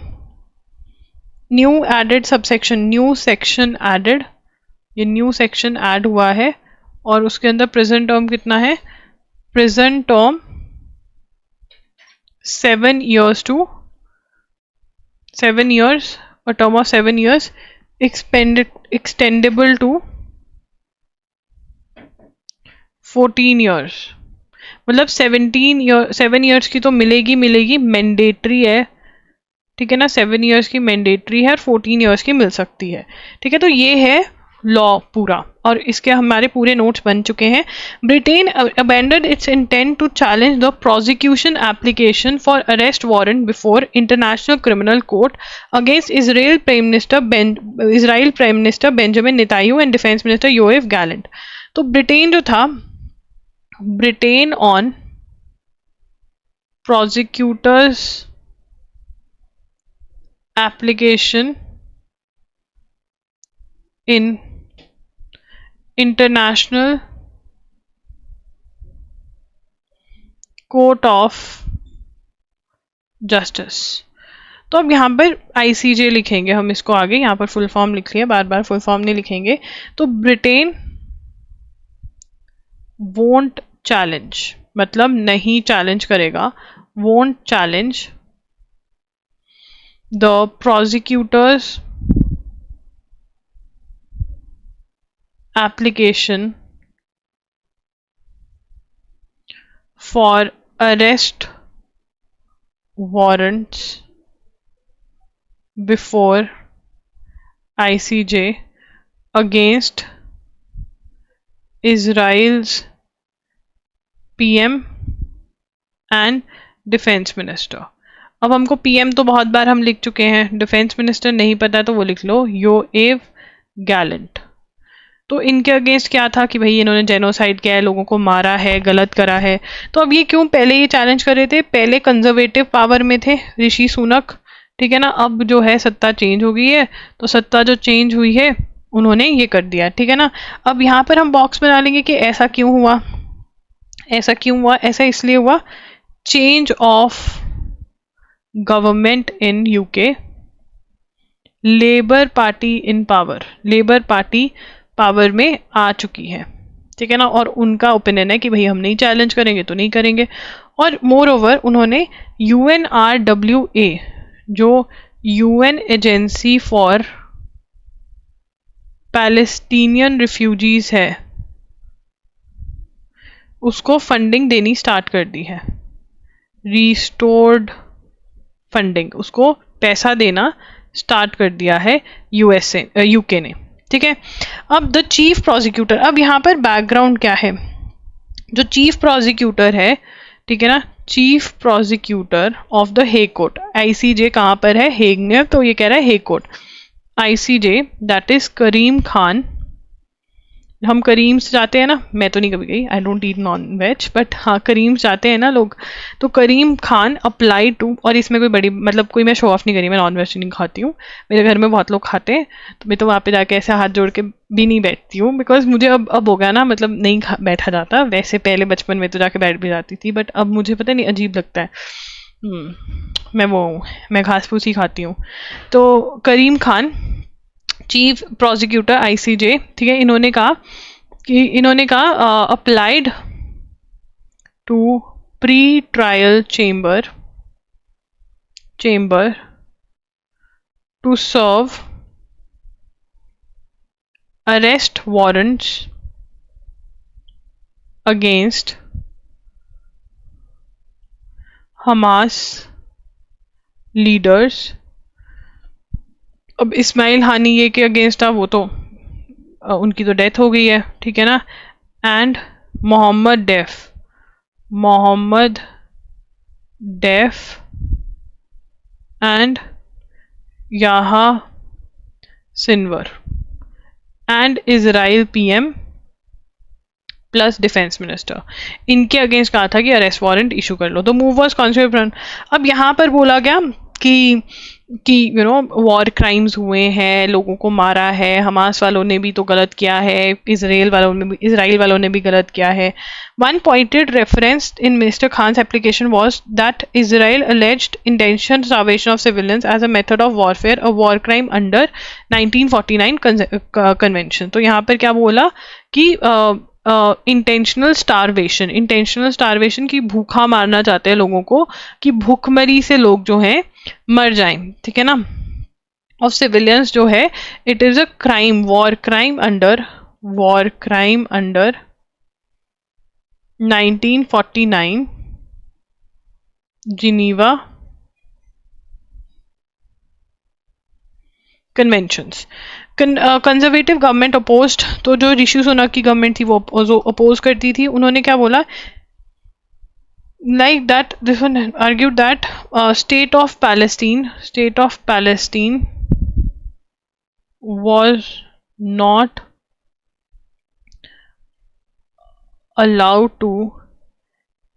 New added subsection, new section added, ये new section add हुआ है और उसके अंदर प्रेजेंट टर्म कितना है? Present term 7 years to 7 years, a term of 7 years extendable to 14 years, मतलब 7 ईयर्स की तो मिलेगी, मैंडेटरी है, ठीक है ना, 7 ईयर्स की मैंडेटरी है और 14 ईयर्स की मिल सकती है, ठीक है। तो ये है लॉ पूरा, और इसके हमारे पूरे नोट्स बन चुके हैं। Britain abandon its intent to challenge the prosecution application for arrest warrant before international criminal court against Israel prime minister Benjamin Netanyahu and defence minister Yoav Gallant. तो ब्रिटेन जो था, Britain on prosecutor's application in international court of justice। तो अब यहाँ पर ICJ लिखेंगे हम इसको आगे, यहाँ पर फुल फॉर्म लिख लिया, बार बार फुल फॉर्म नहीं लिखेंगे। तो ब्रिटेन वोंट चैलेंज, मतलब नहीं चैलेंज करेगा, won't challenge the prosecutors application for arrest warrants before ICJ against Israel's PM and defence minister. अब हमको पीएम तो बहुत बार हम लिख चुके हैं, डिफेंस मिनिस्टर नहीं पता तो वो लिख लो योएफ गैलेंट। तो इनके अगेंस्ट क्या था कि भाई इन्होंने जेनोसाइड किया है, लोगों को मारा है, गलत करा है। तो अब ये क्यों पहले ये चैलेंज कर रहे थे, पहले कंजर्वेटिव पावर में थे ऋषि सुनक, ठीक है ना। अब जो है सत्ता चेंज हो गई है, तो सत्ता जो चेंज हुई है उन्होंने ये कर दिया, ठीक है ना। अब यहाँ पर हम बॉक्स बना लेंगे कि ऐसा क्यों हुआ, ऐसा क्यों हुआ, ऐसा इसलिए हुआ change of government in UK, labour party in power, labour party power में आ चुकी है, ठीक है ना। और उनका ओपिनियन है कि भाई हम नहीं चैलेंज करेंगे तो नहीं करेंगे। और मोर ओवर उन्होंने UNRWA जो UN agency for Palestinian refugees है उसको फंडिंग देनी स्टार्ट कर दी है, रिस्टोर्ड फंडिंग, उसको पैसा देना स्टार्ट कर दिया है यूके ने, ठीक है। अब द चीफ प्रोसिक्यूटर, अब यहाँ पर बैकग्राउंड क्या है, जो चीफ प्रोसिक्यूटर है, ठीक है ना, chief prosecutor of the Hague court, ICJ कहाँ पर है, हेग में, तो ये कह रहा है Hague court, ICJ that is Karim Khan. हम करीम से जाते हैं ना, मैं तो नहीं कभी गई, I don't eat non veg, but हाँ करीम जाते हैं ना लोग, तो करीम खान अप्लाई टू, और इसमें कोई बड़ी मतलब कोई मैं शो ऑफ नहीं करी, मैं नॉन वेज नहीं खाती हूँ, मेरे घर में बहुत लोग खाते हैं, तो मैं तो वहाँ पे जाके ऐसे हाथ जोड़ के भी नहीं बैठती हूँ, बिकॉज मुझे अब हो गया ना, मतलब नहीं बैठा जाता, वैसे पहले बचपन में तो जाके बैठ भी जाती थी, बट अब मुझे पता नहीं अजीब लगता है। मैं घास फूस ही खाती हूँ। तो Karim Khan chief prosecutor ICJ, ठीक है, इन्होंने कहा applied to pre trial chamber to serve arrest warrants against Hamas leaders. अब इस्माइल हानिये के अगेंस्ट था, वो तो उनकी तो डेथ हो गई है, ठीक है ना, and Mohammad Deif and Yahya Sinwar and Israel PM plus defence minister, इनके अगेंस्ट कहा था कि अरेस्ट वारंट इशू कर लो। तो मूव वाज कॉन्स्टिट्यूशन। अब यहाँ पर बोला गया कि यू नो वॉर क्राइम्स हुए हैं, लोगों को मारा है, हमास वालों ने भी तो गलत किया है, इजराइल वालों ने भी गलत किया है। One pointed reference in minister Khan's application was that Israel alleged intention starvation of civilians as a method of warfare, a war crime under 1949 convention. तो यहाँ पर क्या बोला कि इंटेंशनल स्टारवेशन की भूखा मारना चाहते हैं लोगों को, कि भूखमरी से लोग जो हैं मर जाएं, ठीक है ना, ऑफ सिविलियंस जो है, it is a crime, war crime under 1949 Geneva conventions. Conservative government opposed, तो जो ऋषि सुनक की गवर्नमेंट थी वो अपोज करती थी। उन्होंने क्या बोला, like that this one argued that state of Palestine was not allowed to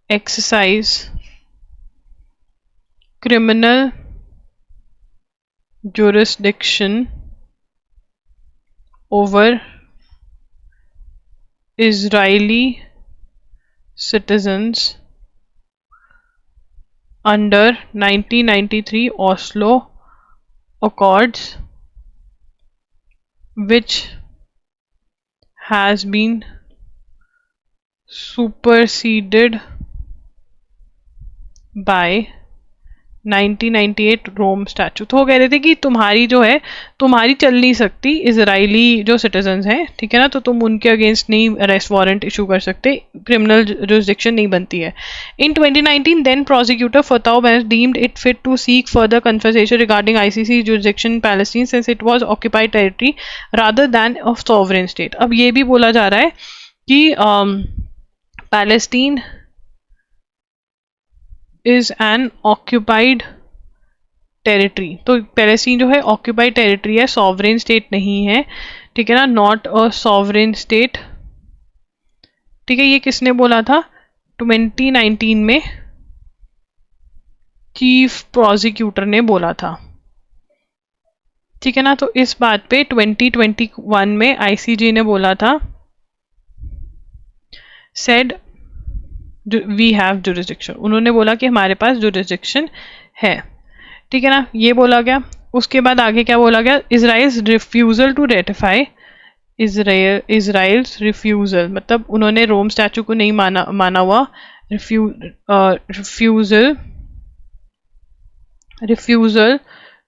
exercise criminal jurisdiction over Israeli citizens under 1993 Oslo Accords, which has been superseded by 1998 Rome statute. हो कह रहे थे कि तुम्हारी जो है, तुम्हारी चल नहीं सकती, इजराइली जो सिटीजन्स हैं, ठीक है ना, तो तुम उनके अगेंस्ट नहीं अरेस्ट वारंट इशू कर सकते, क्रिमिनल जुरिसडिक्शन नहीं बनती है। In 2019 then prosecutor Fatou Bensouda deemed it fit to seek further conversation regarding ICC jurisdiction in Palestine since it was occupied territory rather than of sovereign state. अब ये भी बोला जा रहा है कि Palestine is an occupied territory, तो Palestine जो है ऑक्यूपाइड टेरिटरी है, सॉवरेन स्टेट नहीं है, ठीक है ना, नॉट अ सॉवरेन स्टेट, ठीक है। ये किसने बोला था, 2019 में चीफ प्रोसिक्यूटर ने बोला था, ठीक है ना। तो इस बात पे 2021 में आईसीजे ने बोला था, सेड वी हैव जुरिसडिक्शन, उन्होंने बोला कि हमारे पास जुरिसडिक्शन है, ठीक है ना, ये बोला गया। उसके बाद आगे क्या बोला गया, Israel's refusal to ratify, Israel's refusal मतलब उन्होंने रोम स्टैचू को नहीं माना हुआ, refusal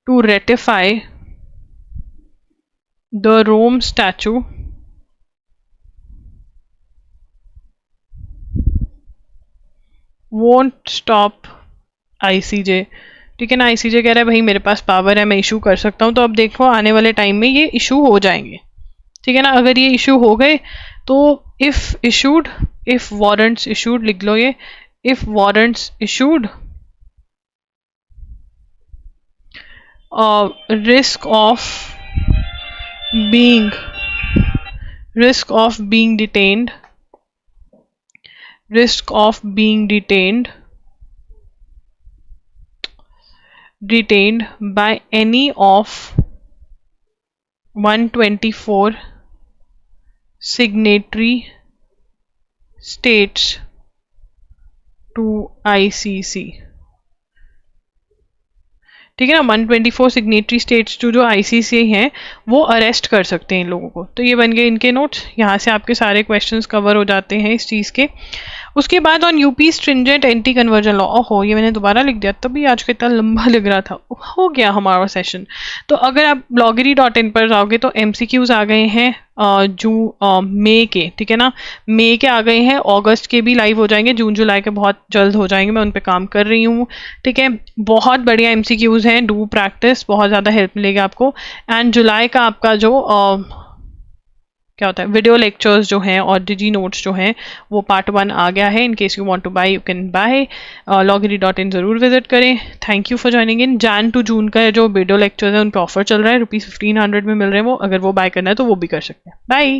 to ratify the Rome statute won't stop ICJ, ठीक है ना। आईसीजे कह रहा है भाई मेरे पास पावर है, मैं इशू कर सकता हूँ। तो अब देखो आने वाले टाइम में ये इशू हो जाएंगे, ठीक है ना। अगर ये इशू हो गए तो इफ वारंट्स इशूड, लिख लो ये, if warrants issued risk of being detained by any of 124 signatory states to ICC, ठीक है ना। 124 सिग्नेटरी स्टेट्स जो आईसीसी हैं वो अरेस्ट कर सकते हैं इन लोगों को। तो ये बन गए इनके नोट्स, यहाँ से आपके सारे क्वेश्चंस कवर हो जाते हैं इस चीज़ के। उसके बाद on UP stringent anti conversion law, ओहो ये मैंने दोबारा लिख दिया, तभी आज का इतना लंबा लग रहा था। हो गया हमारा सेशन। तो अगर आप blogery.in पर जाओगे तो MCQs आ गए हैं मई के, ठीक है ना, मई के आ गए हैं, अगस्त के भी लाइव हो जाएंगे, जून जुलाई के बहुत जल्द हो जाएंगे, मैं उन पे काम कर रही हूँ, ठीक है। बहुत बढ़िया MCQs हैं, डू प्रैक्टिस, बहुत ज़्यादा हेल्प मिलेगी आपको। एंड जुलाई का आपका जो क्या होता है, वीडियो लेक्चर्स जो हैं और डिजी नोट्स जो हैं वो पार्ट 1 आ गया है। In case you want to buy you can buy, blogery.in ज़रूर विजिट करें। Thank you for joining in. Jan to June का जो वीडियो लेक्चर्स है उन पर ऑफर चल रहा है, ₹1500 में मिल रहे हैं वो, अगर वो बाय करना है तो वो भी कर सकते हैं। बाय।